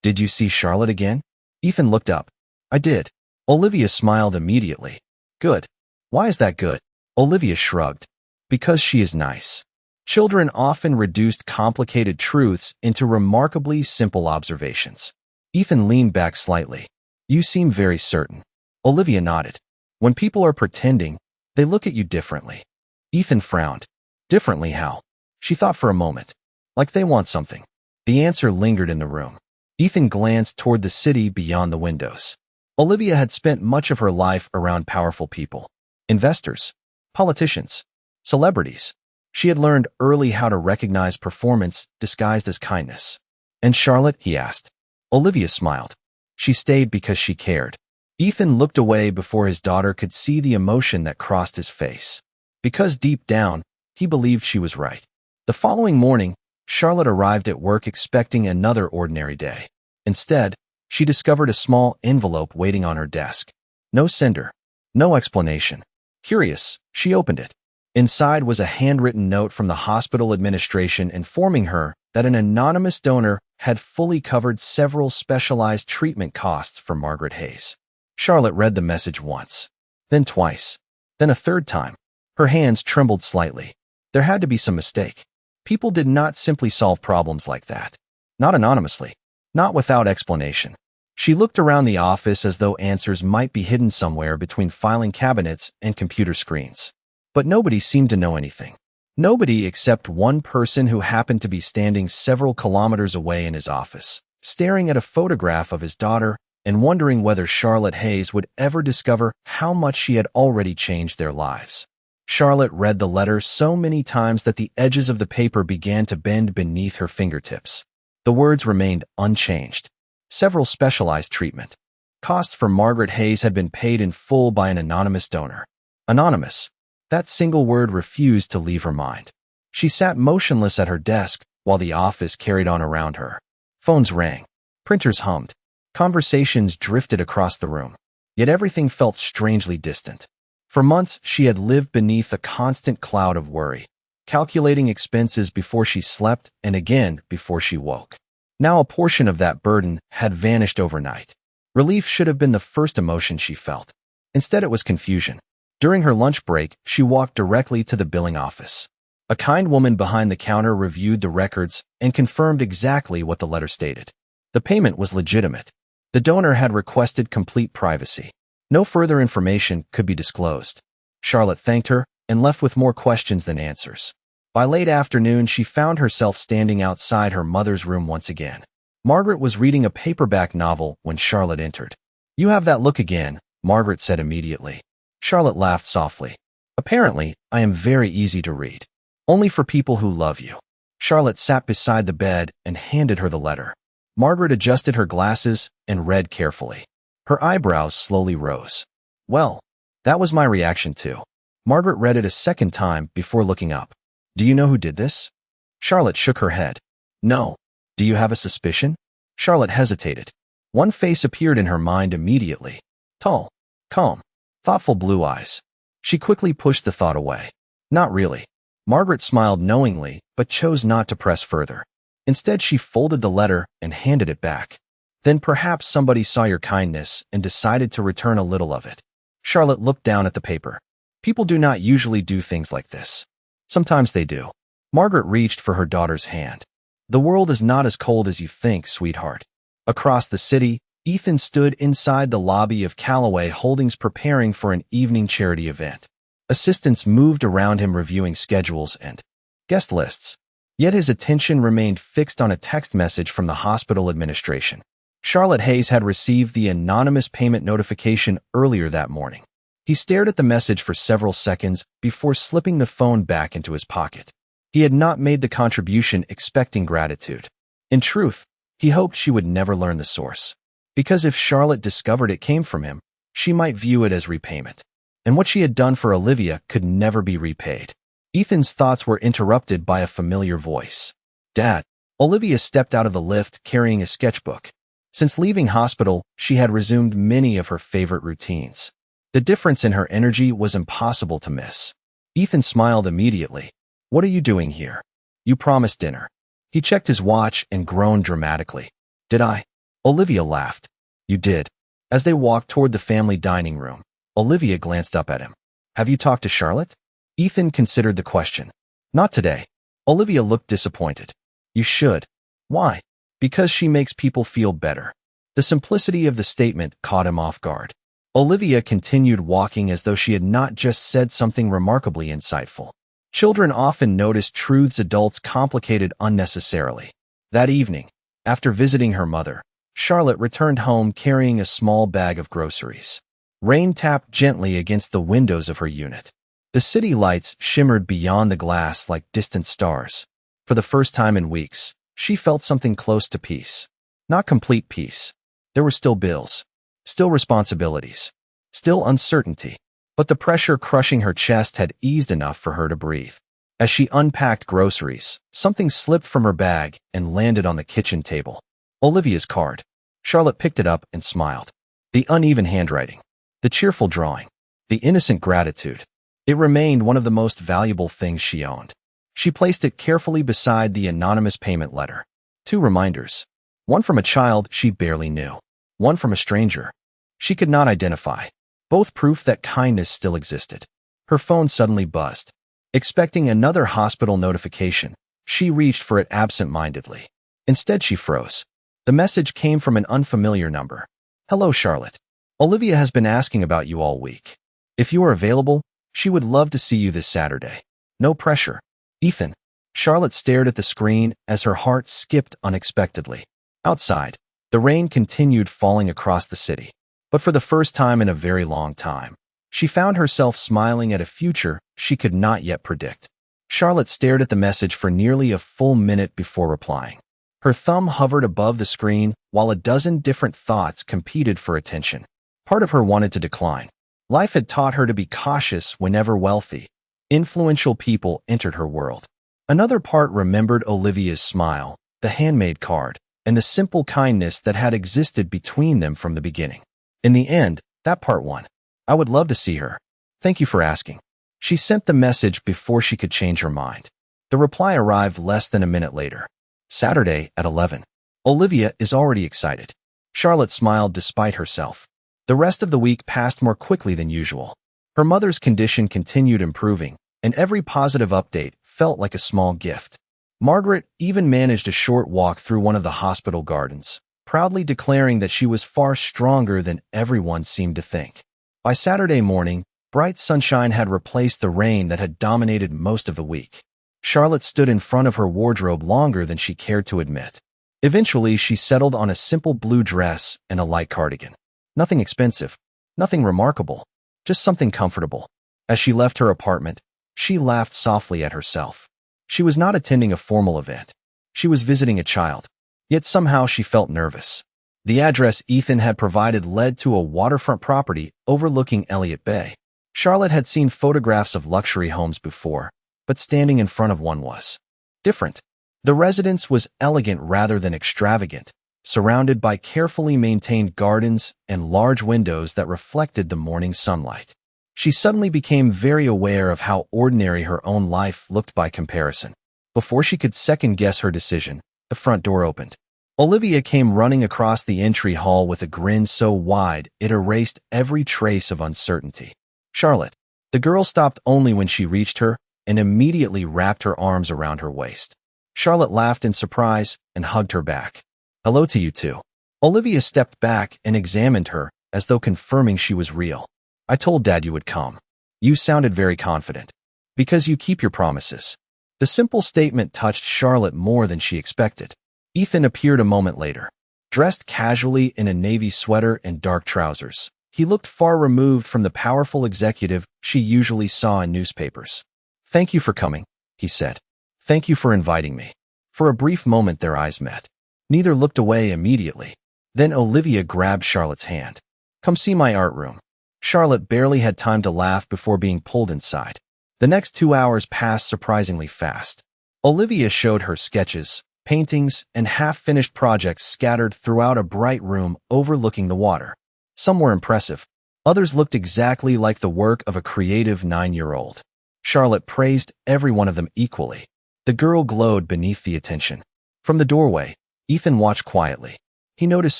"Did you see Charlotte again?" Ethan looked up. "I did." Olivia smiled immediately. "Good." "Why is that good?" Olivia shrugged. "Because she is nice." Children often reduced complicated truths into remarkably simple observations. Ethan leaned back slightly. "You seem very certain." Olivia nodded. "When people are pretending, they look at you differently." Ethan frowned. "Differently how?" She thought for a moment. "Like they want something." The answer lingered in the room. Ethan glanced toward the city beyond the windows. Olivia had spent much of her life around powerful people. Investors. Politicians. Celebrities. She had learned early how to recognize performance disguised as kindness. "And Charlotte?" he asked. Olivia smiled. "She stayed because she cared." Ethan looked away before his daughter could see the emotion that crossed his face. Because deep down, he believed she was right. The following morning, Charlotte arrived at work expecting another ordinary day. Instead, she discovered a small envelope waiting on her desk. No sender. No explanation. Curious, she opened it. Inside was a handwritten note from the hospital administration informing her that an anonymous donor had fully covered several specialized treatment costs for Margaret Hayes. Charlotte read the message once, then twice, then a third time. Her hands trembled slightly. There had to be some mistake. People did not simply solve problems like that. Not anonymously. Not without explanation. She looked around the office as though answers might be hidden somewhere between filing cabinets and computer screens. But nobody seemed to know anything. Nobody except one person who happened to be standing several kilometers away in his office, staring at a photograph of his daughter and wondering whether Charlotte Hayes would ever discover how much she had already changed their lives. Charlotte read the letter so many times that the edges of the paper began to bend beneath her fingertips. The words remained unchanged. Several specialized treatment. Costs for Margaret Hayes had been paid in full by an anonymous donor. Anonymous. That single word refused to leave her mind. She sat motionless at her desk while the office carried on around her. Phones rang. Printers hummed. Conversations drifted across the room. Yet everything felt strangely distant. For months, she had lived beneath a constant cloud of worry, calculating expenses before she slept and again before she woke. Now a portion of that burden had vanished overnight. Relief should have been the first emotion she felt. Instead, it was confusion. During her lunch break, she walked directly to the billing office. A kind woman behind the counter reviewed the records and confirmed exactly what the letter stated. The payment was legitimate. The donor had requested complete privacy. No further information could be disclosed. Charlotte thanked her and left with more questions than answers. By late afternoon, she found herself standing outside her mother's room once again. Margaret was reading a paperback novel when Charlotte entered. "You have that look again," Margaret said immediately. Charlotte laughed softly. "Apparently, I am very easy to read. Only for people who love you." Charlotte sat beside the bed and handed her the letter. Margaret adjusted her glasses and read carefully. Her eyebrows slowly rose. "Well, that was my reaction too." Margaret read it a second time before looking up. "Do you know who did this?" Charlotte shook her head. "No. Do you have a suspicion?" Charlotte hesitated. One face appeared in her mind immediately. Tall, calm, thoughtful blue eyes. She quickly pushed the thought away. "Not really." Margaret smiled knowingly, but chose not to press further. Instead, she folded the letter and handed it back. "Then perhaps somebody saw your kindness and decided to return a little of it." Charlotte looked down at the paper. "People do not usually do things like this. Sometimes they do." Margaret reached for her daughter's hand. "The world is not as cold as you think, sweetheart." Across the city, Ethan stood inside the lobby of Callaway Holdings preparing for an evening charity event. Assistants moved around him reviewing schedules and guest lists. Yet his attention remained fixed on a text message from the hospital administration. Charlotte Hayes had received the anonymous payment notification earlier that morning. He stared at the message for several seconds before slipping the phone back into his pocket. He had not made the contribution expecting gratitude. In truth, he hoped she would never learn the source. Because if Charlotte discovered it came from him, she might view it as repayment. And what she had done for Olivia could never be repaid. Ethan's thoughts were interrupted by a familiar voice. "Dad." Olivia stepped out of the lift carrying a sketchbook. Since leaving hospital, she had resumed many of her favorite routines. The difference in her energy was impossible to miss. Ethan smiled immediately. "What are you doing here?" "You promised dinner." He checked his watch and groaned dramatically. "Did I?" Olivia laughed. "You did." As they walked toward the family dining room, Olivia glanced up at him. "Have you talked to Charlotte?" Ethan considered the question. "Not today." Olivia looked disappointed. "You should." "Why?" "Because she makes people feel better." The simplicity of the statement caught him off guard. Olivia continued walking as though she had not just said something remarkably insightful. Children often notice truths adults complicated unnecessarily. That evening, after visiting her mother, Charlotte returned home carrying a small bag of groceries. Rain tapped gently against the windows of her unit. The city lights shimmered beyond the glass like distant stars. For the first time in weeks, she felt something close to peace. Not complete peace. There were still bills. Still responsibilities, still uncertainty, but the pressure crushing her chest had eased enough for her to breathe. As she unpacked groceries, something slipped from her bag and landed on the kitchen table. Olivia's card. Charlotte picked it up and smiled. The uneven handwriting, the cheerful drawing, the innocent gratitude. It remained one of the most valuable things she owned. She placed it carefully beside the anonymous payment letter. 2 reminders. One from a child she barely knew. One from a stranger she could not identify, both proof that kindness still existed. Her phone suddenly buzzed. Expecting another hospital notification, she reached for it absent-mindedly. Instead, she froze. The message came from an unfamiliar number. "Hello, Charlotte. Olivia has been asking about you all week. If you are available, she would love to see you this Saturday. No pressure. Ethan." Charlotte stared at the screen as her heart skipped unexpectedly. Outside, the rain continued falling across the city, but for the first time in a very long time, she found herself smiling at a future she could not yet predict. Charlotte stared at the message for nearly a full minute before replying. Her thumb hovered above the screen while a dozen different thoughts competed for attention. Part of her wanted to decline. Life had taught her to be cautious whenever wealthy, influential people entered her world. Another part remembered Olivia's smile, the handmade card, and the simple kindness that had existed between them from the beginning. In the end, that part won. "I would love to see her. Thank you for asking." She sent the message before she could change her mind. The reply arrived less than a minute later. "Saturday at 11. Olivia is already excited." Charlotte smiled despite herself. The rest of the week passed more quickly than usual. Her mother's condition continued improving, and every positive update felt like a small gift. Margaret even managed a short walk through one of the hospital gardens, proudly declaring that she was far stronger than everyone seemed to think. By Saturday morning, bright sunshine had replaced the rain that had dominated most of the week. Charlotte stood in front of her wardrobe longer than she cared to admit. Eventually, she settled on a simple blue dress and a light cardigan. Nothing expensive, nothing remarkable, just something comfortable. As she left her apartment, she laughed softly at herself. She was not attending a formal event. She was visiting a child. Yet somehow she felt nervous. The address Ethan had provided led to a waterfront property overlooking Elliott Bay. Charlotte had seen photographs of luxury homes before, but standing in front of one was different. The residence was elegant rather than extravagant, surrounded by carefully maintained gardens and large windows that reflected the morning sunlight. She suddenly became very aware of how ordinary her own life looked by comparison. Before she could second-guess her decision, the front door opened. Olivia came running across the entry hall with a grin so wide it erased every trace of uncertainty. Charlotte. The girl stopped only when she reached her and immediately wrapped her arms around her waist. Charlotte laughed in surprise and hugged her back. Hello to you too. Olivia stepped back and examined her as though confirming she was real. I told Dad you would come. You sounded very confident. Because you keep your promises. The simple statement touched Charlotte more than she expected. Ethan appeared a moment later. Dressed casually in a navy sweater and dark trousers, he looked far removed from the powerful executive she usually saw in newspapers. Thank you for coming, he said. Thank you for inviting me. For a brief moment their eyes met. Neither looked away immediately. Then Olivia grabbed Charlotte's hand. Come see my art room. Charlotte barely had time to laugh before being pulled inside. The next 2 hours passed surprisingly fast. Olivia showed her sketches, paintings, and half-finished projects scattered throughout a bright room overlooking the water. Some were impressive. Others looked exactly like the work of a creative 9-year-old. Charlotte praised every one of them equally. The girl glowed beneath the attention. From the doorway, Ethan watched quietly. He noticed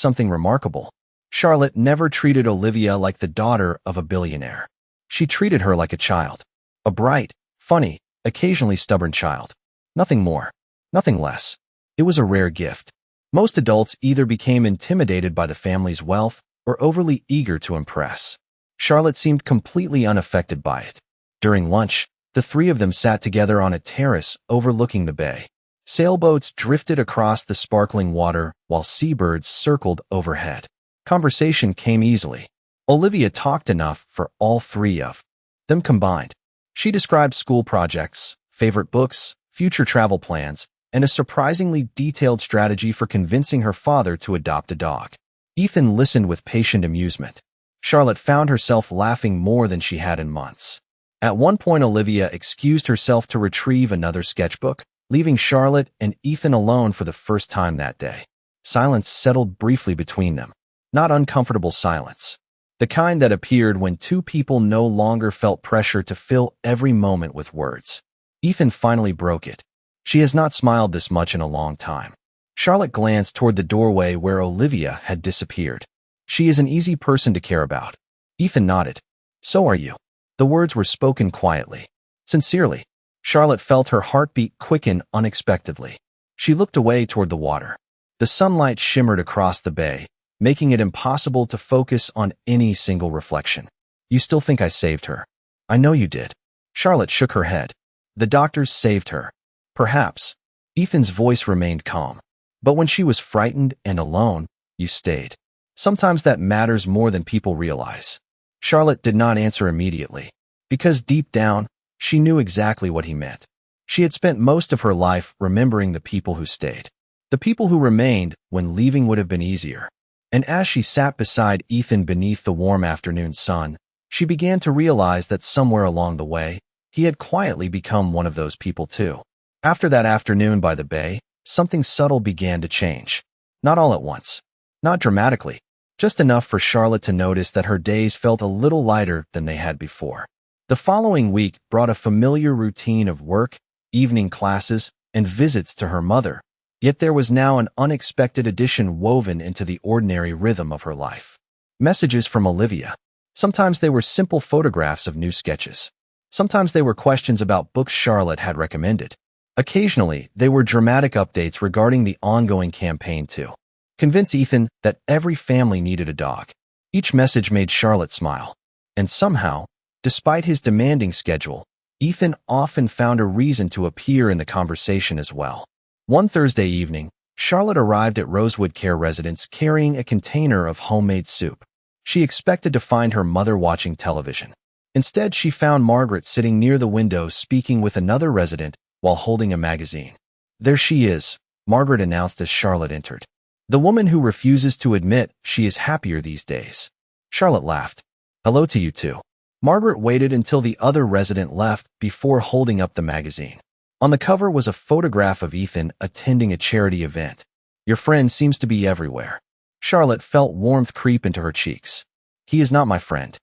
something remarkable. Charlotte never treated Olivia like the daughter of a billionaire. She treated her like a child. A bright, funny, occasionally stubborn child. Nothing more. Nothing less. It was a rare gift. Most adults either became intimidated by the family's wealth or overly eager to impress. Charlotte seemed completely unaffected by it. During lunch, the three of them sat together on a terrace overlooking the bay. Sailboats drifted across the sparkling water while seabirds circled overhead. Conversation came easily. Olivia talked enough for all three of them combined. She described school projects, favorite books, future travel plans, and a surprisingly detailed strategy for convincing her father to adopt a dog. Ethan listened with patient amusement. Charlotte found herself laughing more than she had in months. At one point, Olivia excused herself to retrieve another sketchbook, leaving Charlotte and Ethan alone for the first time that day. Silence settled briefly between them. Not uncomfortable silence. The kind that appeared when two people no longer felt pressure to fill every moment with words. Ethan finally broke it. She has not smiled this much in a long time. Charlotte glanced toward the doorway where Olivia had disappeared. She is an easy person to care about. Ethan nodded. So are you. The words were spoken quietly. Sincerely. Charlotte felt her heartbeat quicken unexpectedly. She looked away toward the water. The sunlight shimmered across the bay, making it impossible to focus on any single reflection. You still think I saved her? I know you did. Charlotte shook her head. The doctors saved her. Perhaps. Ethan's voice remained calm. But when she was frightened and alone, you stayed. Sometimes that matters more than people realize. Charlotte did not answer immediately, because deep down, she knew exactly what he meant. She had spent most of her life remembering the people who stayed. The people who remained when leaving would have been easier. And as she sat beside Ethan beneath the warm afternoon sun, she began to realize that somewhere along the way, he had quietly become one of those people too. After that afternoon by the bay, something subtle began to change. Not all at once. Not dramatically. Just enough for Charlotte to notice that her days felt a little lighter than they had before. The following week brought a familiar routine of work, evening classes, and visits to her mother. Yet there was now an unexpected addition woven into the ordinary rhythm of her life. Messages from Olivia. Sometimes they were simple photographs of new sketches. Sometimes they were questions about books Charlotte had recommended. Occasionally, they were dramatic updates regarding the ongoing campaign to convince Ethan that every family needed a dog. Each message made Charlotte smile. And somehow, despite his demanding schedule, Ethan often found a reason to appear in the conversation as well. One Thursday evening, Charlotte arrived at Rosewood Care residence carrying a container of homemade soup. She expected to find her mother watching television. Instead, she found Margaret sitting near the window speaking with another resident while holding a magazine. "There she is," Margaret announced as Charlotte entered. "The woman who refuses to admit she is happier these days." Charlotte laughed. "Hello to you too." Margaret waited until the other resident left before holding up the magazine. On the cover was a photograph of Ethan attending a charity event. "Your friend seems to be everywhere." Charlotte felt warmth creep into her cheeks. "He is not my friend."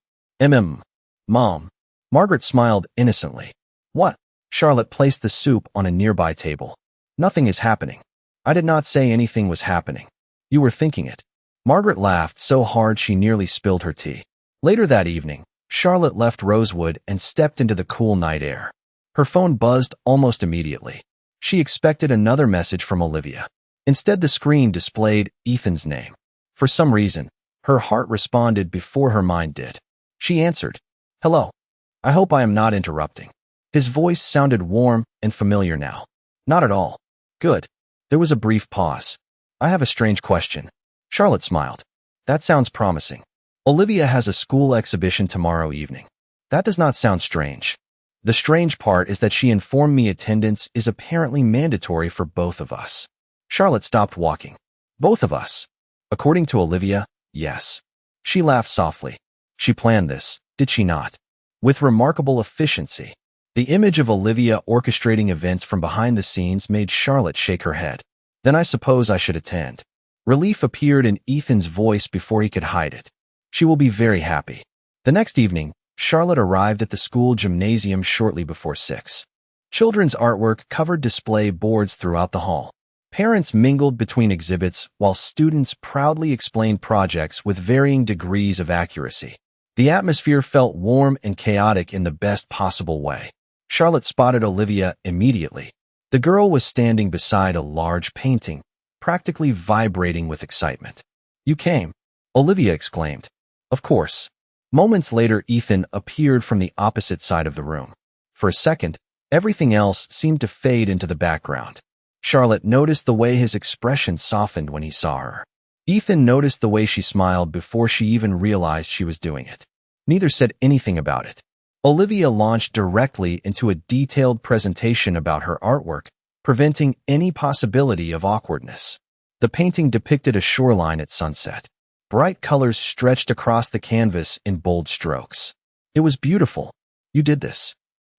Mom. Margaret smiled innocently. "What?" Charlotte placed the soup on a nearby table. "Nothing is happening." "I did not say anything was happening. You were thinking it." Margaret laughed so hard she nearly spilled her tea. Later that evening, Charlotte left Rosewood and stepped into the cool night air. Her phone buzzed almost immediately. She expected another message from Olivia. Instead, the screen displayed Ethan's name. For some reason, her heart responded before her mind did. She answered, "Hello. I hope I am not interrupting." His voice sounded warm and familiar now. "Not at all." "Good." There was a brief pause. "I have a strange question." Charlotte smiled. "That sounds promising." "Olivia has a school exhibition tomorrow evening." "That does not sound strange." "The strange part is that she informed me attendance is apparently mandatory for both of us." Charlotte stopped walking. "Both of us?" "According to Olivia, yes." She laughed softly. "She planned this, did she not?" With remarkable efficiency. The image of Olivia orchestrating events from behind the scenes made Charlotte shake her head. "Then I suppose I should attend." Relief appeared in Ethan's voice before he could hide it. "She will be very happy." The next evening, Charlotte arrived at the school gymnasium shortly before 6. Children's artwork covered display boards throughout the hall. Parents mingled between exhibits while students proudly explained projects with varying degrees of accuracy. The atmosphere felt warm and chaotic in the best possible way. Charlotte spotted Olivia immediately. The girl was standing beside a large painting, practically vibrating with excitement. "You came," Olivia exclaimed. "Of course." Moments later, Ethan appeared from the opposite side of the room. For a second, everything else seemed to fade into the background. Charlotte noticed the way his expression softened when he saw her. Ethan noticed the way she smiled before she even realized she was doing it. Neither said anything about it. Olivia launched directly into a detailed presentation about her artwork, preventing any possibility of awkwardness. The painting depicted a shoreline at sunset. Bright colors stretched across the canvas in bold strokes. "It was beautiful." "You did this?"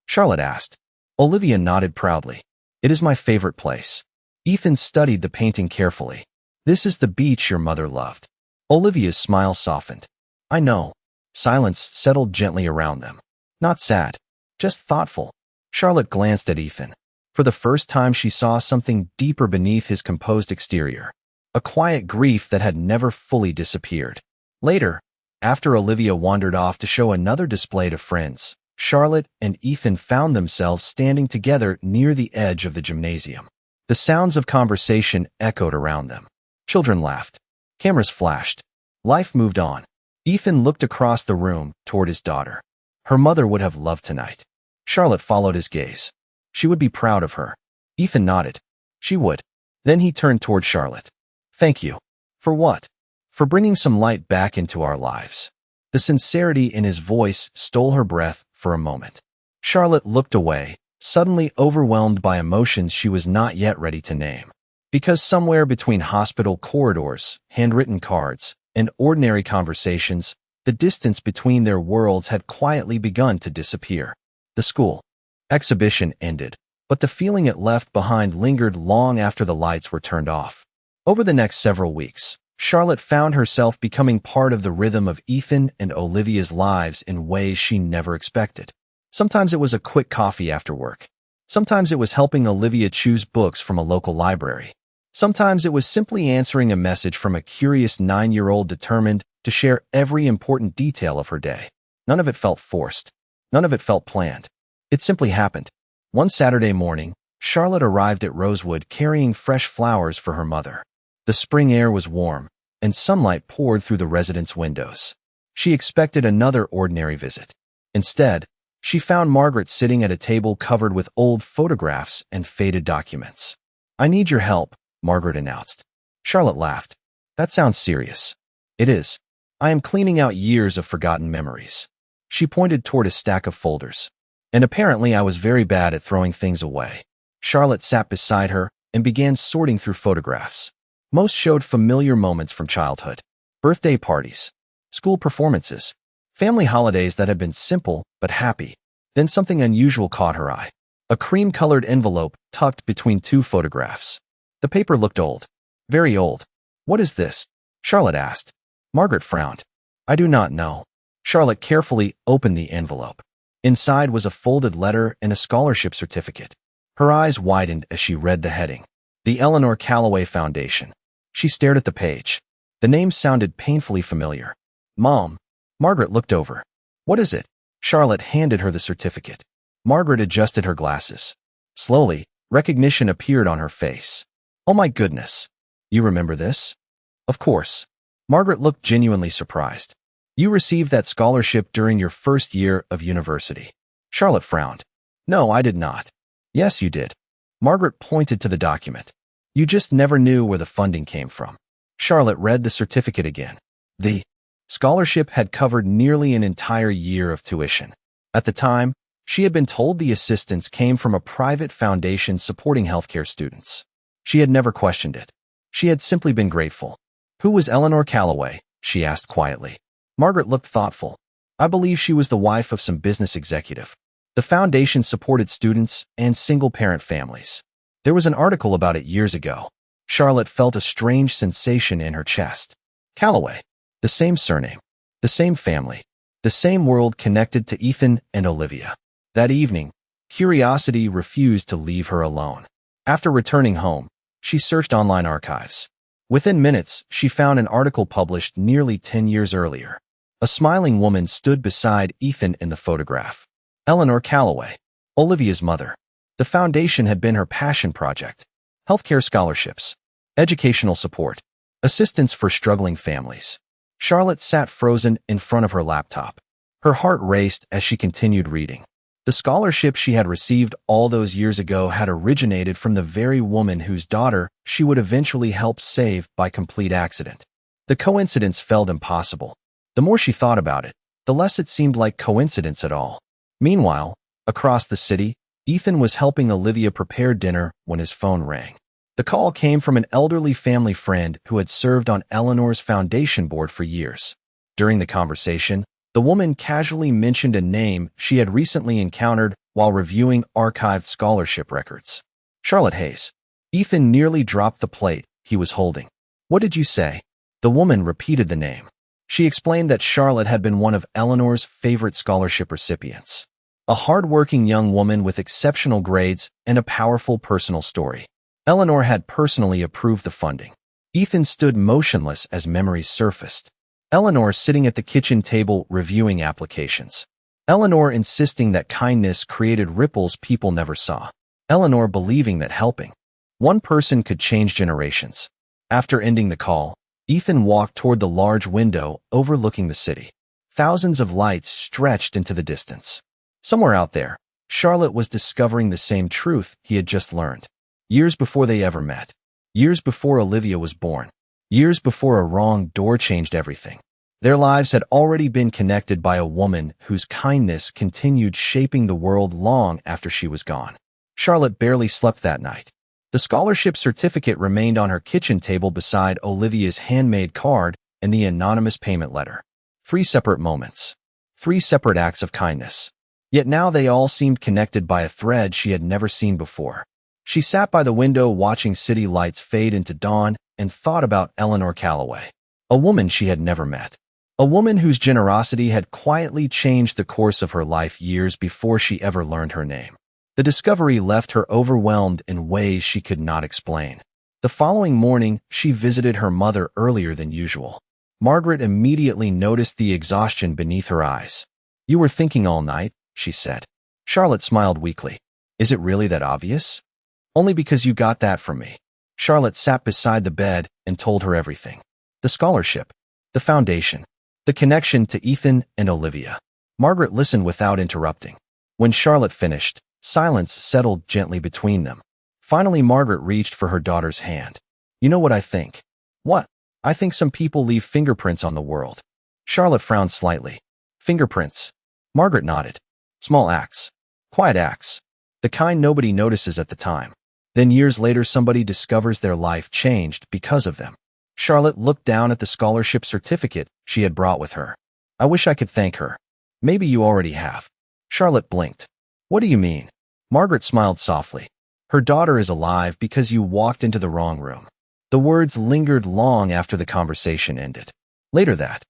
Charlotte asked. Olivia nodded proudly. "It is my favorite place." Ethan studied the painting carefully. "This is the beach your mother loved." Olivia's smile softened. "I know." Silence settled gently around them. Not sad, just thoughtful. Charlotte glanced at Ethan. For the first time, she saw something deeper beneath his composed exterior. A quiet grief that had never fully disappeared. Later, after Olivia wandered off to show another display to friends, Charlotte and Ethan found themselves standing together near the edge of the gymnasium. The sounds of conversation echoed around them. Children laughed. Cameras flashed. Life moved on. Ethan looked across the room toward his daughter. Her mother would have loved tonight. Charlotte followed his gaze. She would be proud of her. Ethan nodded. She would. Then he turned toward Charlotte. "Thank you." "For what?" "For bringing some light back into our lives." The sincerity in his voice stole her breath for a moment. Charlotte looked away, suddenly overwhelmed by emotions she was not yet ready to name. Because somewhere between hospital corridors, handwritten cards, and ordinary conversations, the distance between their worlds had quietly begun to disappear. The school exhibition ended, but the feeling it left behind lingered long after the lights were turned off. Over the next several weeks, Charlotte found herself becoming part of the rhythm of Ethan and Olivia's lives in ways she never expected. Sometimes it was a quick coffee after work. Sometimes it was helping Olivia choose books from a local library. Sometimes it was simply answering a message from a curious 9-year-old determined to share every important detail of her day. None of it felt forced. None of it felt planned. It simply happened. One Saturday morning, Charlotte arrived at Rosewood carrying fresh flowers for her mother. The spring air was warm, and sunlight poured through the residence windows. She expected another ordinary visit. Instead, She found Margaret sitting at a table covered with old photographs and faded documents. "I need your help," Margaret announced. Charlotte laughed. "That sounds serious." "It is. I am cleaning out years of forgotten memories." She pointed toward a stack of folders. "And apparently I was very bad at throwing things away." Charlotte sat beside her and began sorting through photographs. Most showed familiar moments from childhood. Birthday parties, school performances, family holidays that had been simple but happy. Then something unusual caught her eye. A cream-colored envelope tucked between two photographs. The paper looked old. Very old. "What is this?" Charlotte asked. Margaret frowned. "I do not know." Charlotte carefully opened the envelope. Inside was a folded letter and a scholarship certificate. Her eyes widened as she read the heading. The Eleanor Callaway Foundation. She stared at the page. The name sounded painfully familiar. "Mom." Margaret looked over. "What is it?" Charlotte handed her the certificate. Margaret adjusted her glasses. Slowly, recognition appeared on her face. "Oh my goodness. You remember this?" "Of course." Margaret looked genuinely surprised. "You received that scholarship during your first year of university." Charlotte frowned. "No, I did not." "Yes, you did." Margaret pointed to the document. "You just never knew where the funding came from." Charlotte read the certificate again. The scholarship had covered nearly an entire year of tuition. At the time, she had been told the assistance came from a private foundation supporting healthcare students. She had never questioned it. She had simply been grateful. "Who was Eleanor Callaway?" she asked quietly. Margaret looked thoughtful. "I believe she was the wife of some business executive. The foundation supported students and single-parent families. There was an article about it years ago." Charlotte felt a strange sensation in her chest. Callaway. The same surname. The same family. The same world connected to Ethan and Olivia. That evening, curiosity refused to leave her alone. After returning home, she searched online archives. Within minutes, she found an article published nearly 10 years earlier. A smiling woman stood beside Ethan in the photograph. Eleanor Callaway, Olivia's mother. The foundation had been her passion project. Healthcare scholarships, educational support, assistance for struggling families. Charlotte sat frozen in front of her laptop. Her heart raced as she continued reading. The scholarship she had received all those years ago had originated from the very woman whose daughter she would eventually help save by complete accident. The coincidence felt impossible. The more she thought about it, the less it seemed like coincidence at all. Meanwhile, across the city, Ethan was helping Olivia prepare dinner when his phone rang. The call came from an elderly family friend who had served on Eleanor's foundation board for years. During the conversation, the woman casually mentioned a name she had recently encountered while reviewing archived scholarship records. Charlotte Hayes. Ethan nearly dropped the plate he was holding. "What did you say?" The woman repeated the name. She explained that Charlotte had been one of Eleanor's favorite scholarship recipients. A hard-working young woman with exceptional grades and a powerful personal story. Eleanor had personally approved the funding. Ethan stood motionless as memories surfaced. Eleanor sitting at the kitchen table reviewing applications. Eleanor insisting that kindness created ripples people never saw. Eleanor believing that helping one person could change generations. After ending the call, Ethan walked toward the large window overlooking the city. Thousands of lights stretched into the distance. Somewhere out there, Charlotte was discovering the same truth he had just learned. Years before they ever met. Years before Olivia was born. Years before a wrong door changed everything. Their lives had already been connected by a woman whose kindness continued shaping the world long after she was gone. Charlotte barely slept that night. The scholarship certificate remained on her kitchen table beside Olivia's handmade card and the anonymous payment letter. 3 separate moments. 3 separate acts of kindness. Yet now they all seemed connected by a thread she had never seen before. She sat by the window watching city lights fade into dawn and thought about Eleanor Callaway, a woman she had never met. A woman whose generosity had quietly changed the course of her life years before she ever learned her name. The discovery left her overwhelmed in ways she could not explain. The following morning, she visited her mother earlier than usual. Margaret immediately noticed the exhaustion beneath her eyes. "You were thinking all night," she said. Charlotte smiled weakly. "Is it really that obvious?" "Only because you got that from me." Charlotte sat beside the bed and told her everything. The scholarship, the foundation, the connection to Ethan and Olivia. Margaret listened without interrupting. When Charlotte finished, silence settled gently between them. Finally, Margaret reached for her daughter's hand. You know what I think? What? I think some people leave fingerprints on the world. Charlotte frowned slightly. Fingerprints. Margaret nodded. Small acts. Quiet acts. The kind nobody notices at the time. Then years later somebody discovers their life changed because of them. Charlotte looked down at the scholarship certificate she had brought with her. I wish I could thank her. Maybe you already have. Charlotte blinked. What do you mean? Margaret smiled softly. Her daughter is alive because you walked into the wrong room. The words lingered long after the conversation ended. Later that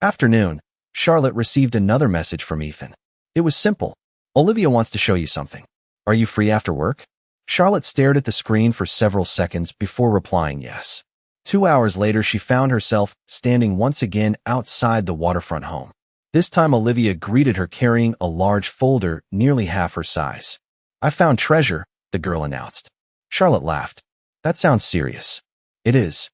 afternoon, Charlotte received another message from Ethan. It was simple. Olivia wants to show you something. Are you free after work? Charlotte stared at the screen for several seconds before replying yes. 2 hours later, she found herself standing once again outside the waterfront home. This time, Olivia greeted her carrying a large folder nearly half her size. I found treasure, the girl announced. Charlotte laughed. That sounds serious. It is.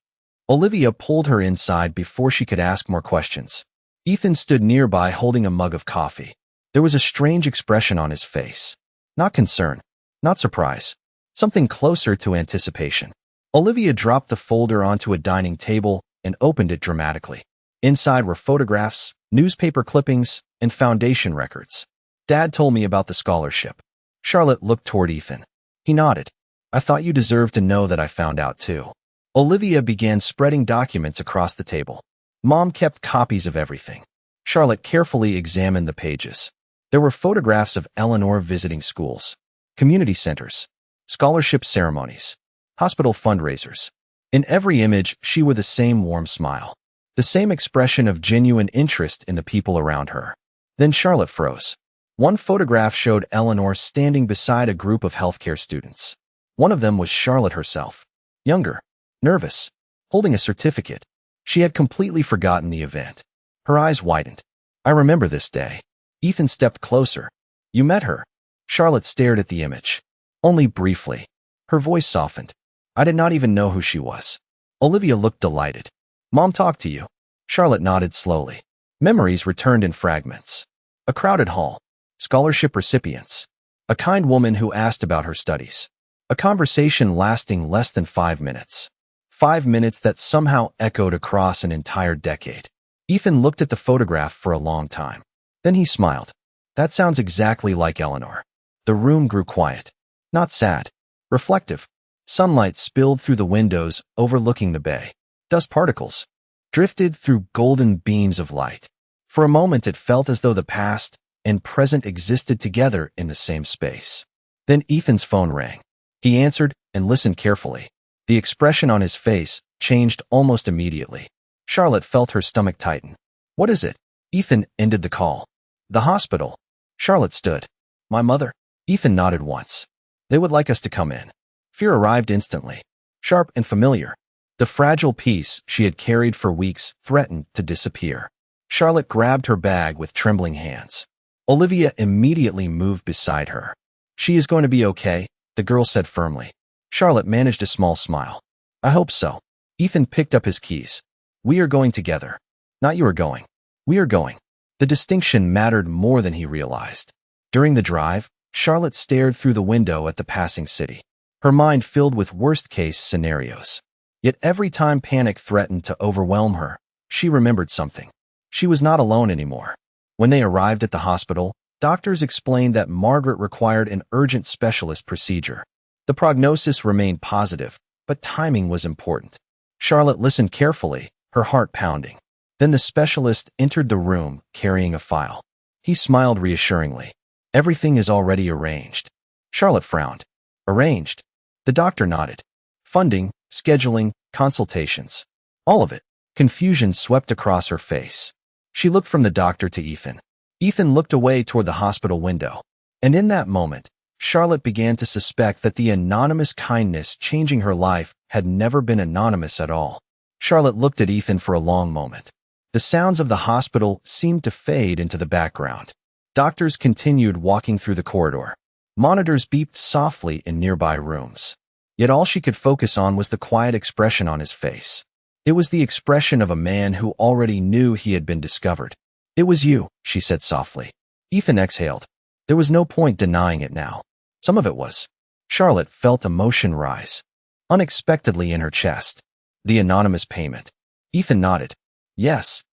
Olivia pulled her inside before she could ask more questions. Ethan stood nearby holding a mug of coffee. There was a strange expression on his face. Not concern, not surprise, something closer to anticipation. Olivia dropped the folder onto a dining table and opened it dramatically. Inside were photographs, newspaper clippings, and foundation records. Dad told me about the scholarship. Charlotte looked toward Ethan. He nodded. I thought you deserved to know that I found out too. Olivia began spreading documents across the table. Mom kept copies of everything. Charlotte carefully examined the pages. There were photographs of Eleanor visiting schools, community centers, scholarship ceremonies, hospital fundraisers. In every image, she wore the same warm smile, the same expression of genuine interest in the people around her. Then Charlotte froze. One photograph showed Eleanor standing beside a group of healthcare students. One of them was Charlotte herself, younger, nervous, holding a certificate. She had completely forgotten the event. Her eyes widened. I remember this day. Ethan stepped closer. You met her. Charlotte stared at the image. Only briefly. Her voice softened. I did not even know who she was. Olivia looked delighted. Mom talked to you. Charlotte nodded slowly. Memories returned in fragments. A crowded hall. Scholarship recipients. A kind woman who asked about her studies. A conversation lasting less than 5 minutes. 5 minutes that somehow echoed across an entire decade. Ethan looked at the photograph for a long time. Then he smiled. That sounds exactly like Eleanor. The room grew quiet. Not sad. Reflective. Sunlight spilled through the windows, overlooking the bay. Dust particles drifted through golden beams of light. For a moment it felt as though the past and present existed together in the same space. Then Ethan's phone rang. He answered and listened carefully. The expression on his face changed almost immediately. Charlotte felt her stomach tighten. What is it? Ethan ended the call. The hospital. Charlotte stood. My mother? Ethan nodded once. They would like us to come in. Fear arrived instantly. Sharp and familiar. The fragile piece she had carried for weeks threatened to disappear. Charlotte grabbed her bag with trembling hands. Olivia immediately moved beside her. She is going to be okay, the girl said firmly. Charlotte managed a small smile. I hope so. Ethan picked up his keys. We are going together. Not you are going. We are going. The distinction mattered more than he realized. During the drive, Charlotte stared through the window at the passing city, her mind filled with worst-case scenarios. Yet every time panic threatened to overwhelm her, she remembered something. She was not alone anymore. When they arrived at the hospital, doctors explained that Margaret required an urgent specialist procedure. The prognosis remained positive, but timing was important. Charlotte listened carefully, her heart pounding. Then the specialist entered the room, carrying a file. He smiled reassuringly. Everything is already arranged. Charlotte frowned. Arranged? The doctor nodded. Funding, scheduling, consultations. All of it. Confusion swept across her face. She looked from the doctor to Ethan. Ethan looked away toward the hospital window. And in that moment, Charlotte began to suspect that the anonymous kindness changing her life had never been anonymous at all. Charlotte looked at Ethan for a long moment. The sounds of the hospital seemed to fade into the background. Doctors continued walking through the corridor. Monitors beeped softly in nearby rooms. Yet all she could focus on was the quiet expression on his face. It was the expression of a man who already knew he had been discovered. It was you, she said softly. Ethan exhaled. There was no point denying it now. Some of it was. Charlotte felt emotion rise unexpectedly in her chest. The anonymous payment. Ethan nodded. Yes.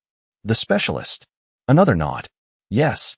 The specialist. Another nod. Yes.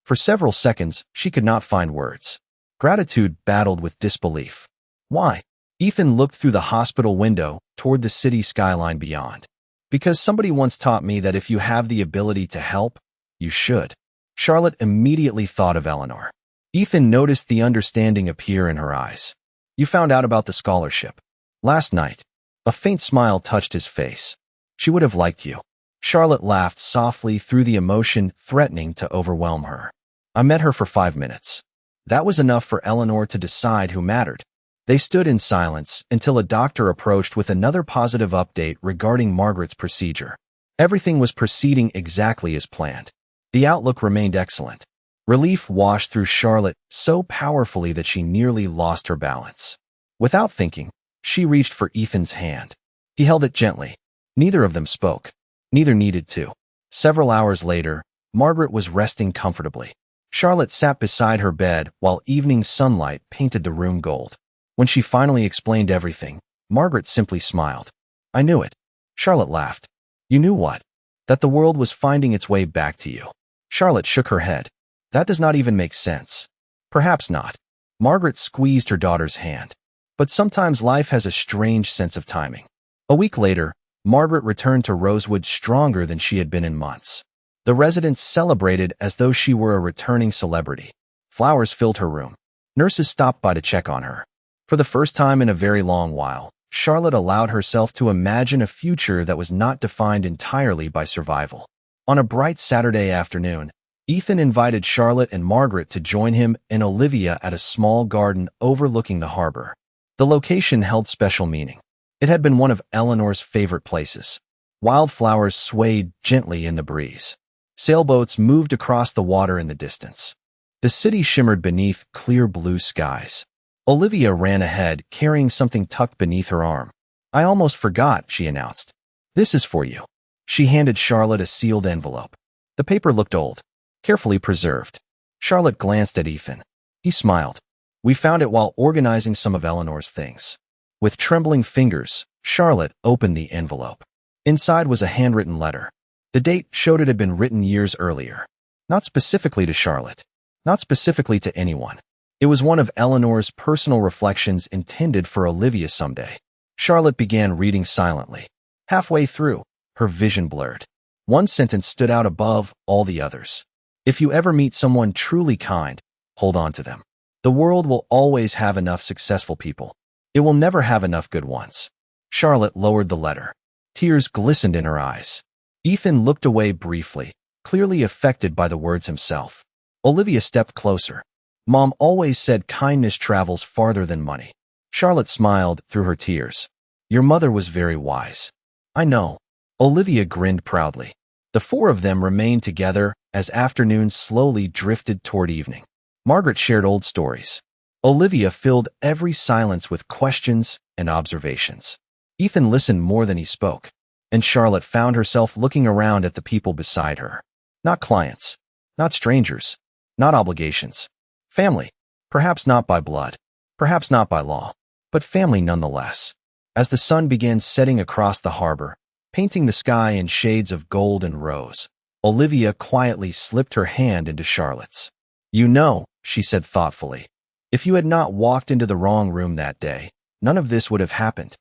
For several seconds, she could not find words. Gratitude battled with disbelief. Why? Ethan looked through the hospital window toward the city skyline beyond. Because somebody once taught me that if you have the ability to help, you should. Charlotte immediately thought of Eleanor. Ethan noticed the understanding appear in her eyes. You found out about the scholarship. Last night. A faint smile touched his face. She would have liked you. Charlotte laughed softly through the emotion threatening to overwhelm her. I met her for 5 minutes. That was enough for Eleanor to decide who mattered. They stood in silence until a doctor approached with another positive update regarding Margaret's procedure. Everything was proceeding exactly as planned. The outlook remained excellent. Relief washed through Charlotte so powerfully that she nearly lost her balance. Without thinking, she reached for Ethan's hand. He held it gently. Neither of them spoke. Neither needed to. Several hours later, Margaret was resting comfortably. Charlotte sat beside her bed while evening sunlight painted the room gold. When she finally explained everything, Margaret simply smiled. I knew it. Charlotte laughed. You knew what? That the world was finding its way back to you. Charlotte shook her head. That does not even make sense. Perhaps not. Margaret squeezed her daughter's hand. But sometimes life has a strange sense of timing. A week later, Margaret returned to Rosewood stronger than she had been in months. The residents celebrated as though she were a returning celebrity. Flowers filled her room. Nurses stopped by to check on her. For the first time in a very long while, Charlotte allowed herself to imagine a future that was not defined entirely by survival. On a bright Saturday afternoon, Ethan invited Charlotte and Margaret to join him and Olivia at a small garden overlooking the harbor. The location held special meaning. It had been one of Eleanor's favorite places. Wildflowers swayed gently in the breeze. Sailboats moved across the water in the distance. The city shimmered beneath clear blue skies. Olivia ran ahead, carrying something tucked beneath her arm. I almost forgot, she announced. This is for you. She handed Charlotte a sealed envelope. The paper looked old, carefully preserved. Charlotte glanced at Ethan. He smiled. We found it while organizing some of Eleanor's things. With trembling fingers, Charlotte opened the envelope. Inside was a handwritten letter. The date showed it had been written years earlier. Not specifically to Charlotte. Not specifically to anyone. It was one of Eleanor's personal reflections intended for Olivia someday. Charlotte began reading silently. Halfway through, her vision blurred. One sentence stood out above all the others. If you ever meet someone truly kind, hold on to them. The world will always have enough successful people. It will never have enough good ones. Charlotte lowered the letter. Tears glistened in her eyes. Ethan looked away briefly, clearly affected by the words himself. Olivia stepped closer. Mom always said kindness travels farther than money. Charlotte smiled through her tears. Your mother was very wise. I know. Olivia grinned proudly. The four of them remained together as afternoon slowly drifted toward evening. Margaret shared old stories. Olivia filled every silence with questions and observations. Ethan listened more than he spoke, and Charlotte found herself looking around at the people beside her. Not clients, not strangers, not obligations. Family, perhaps not by blood, perhaps not by law, but family nonetheless. As the sun began setting across the harbor, painting the sky in shades of gold and rose, Olivia quietly slipped her hand into Charlotte's. You know, she said thoughtfully, if you had not walked into the wrong room that day, none of this would have happened.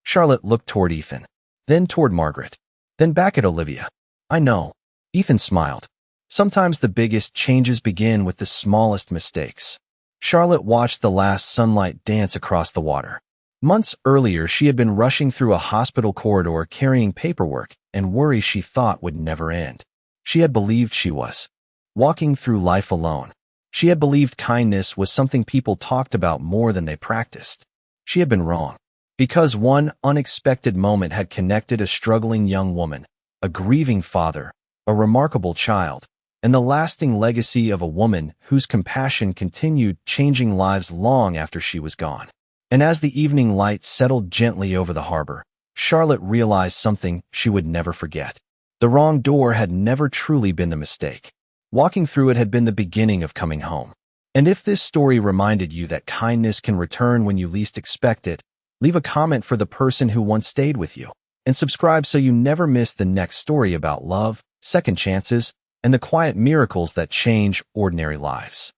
Charlotte looked toward Ethan, then toward Margaret, then back at Olivia. I know. Ethan smiled. Sometimes the biggest changes begin with the smallest mistakes. Charlotte watched the last sunlight dance across the water. Months earlier, she had been rushing through a hospital corridor carrying paperwork and worries she thought would never end. She had believed she was walking through life alone. She had believed kindness was something people talked about more than they practiced. She had been wrong. Because one unexpected moment had connected a struggling young woman, a grieving father, a remarkable child, and the lasting legacy of a woman whose compassion continued changing lives long after she was gone. And as the evening light settled gently over the harbor, Charlotte realized something she would never forget. The wrong door had never truly been the mistake. Walking through it had been the beginning of coming home. And if this story reminded you that kindness can return when you least expect it, leave a comment for the person who once stayed with you. And subscribe so you never miss the next story about love, second chances, and the quiet miracles that change ordinary lives.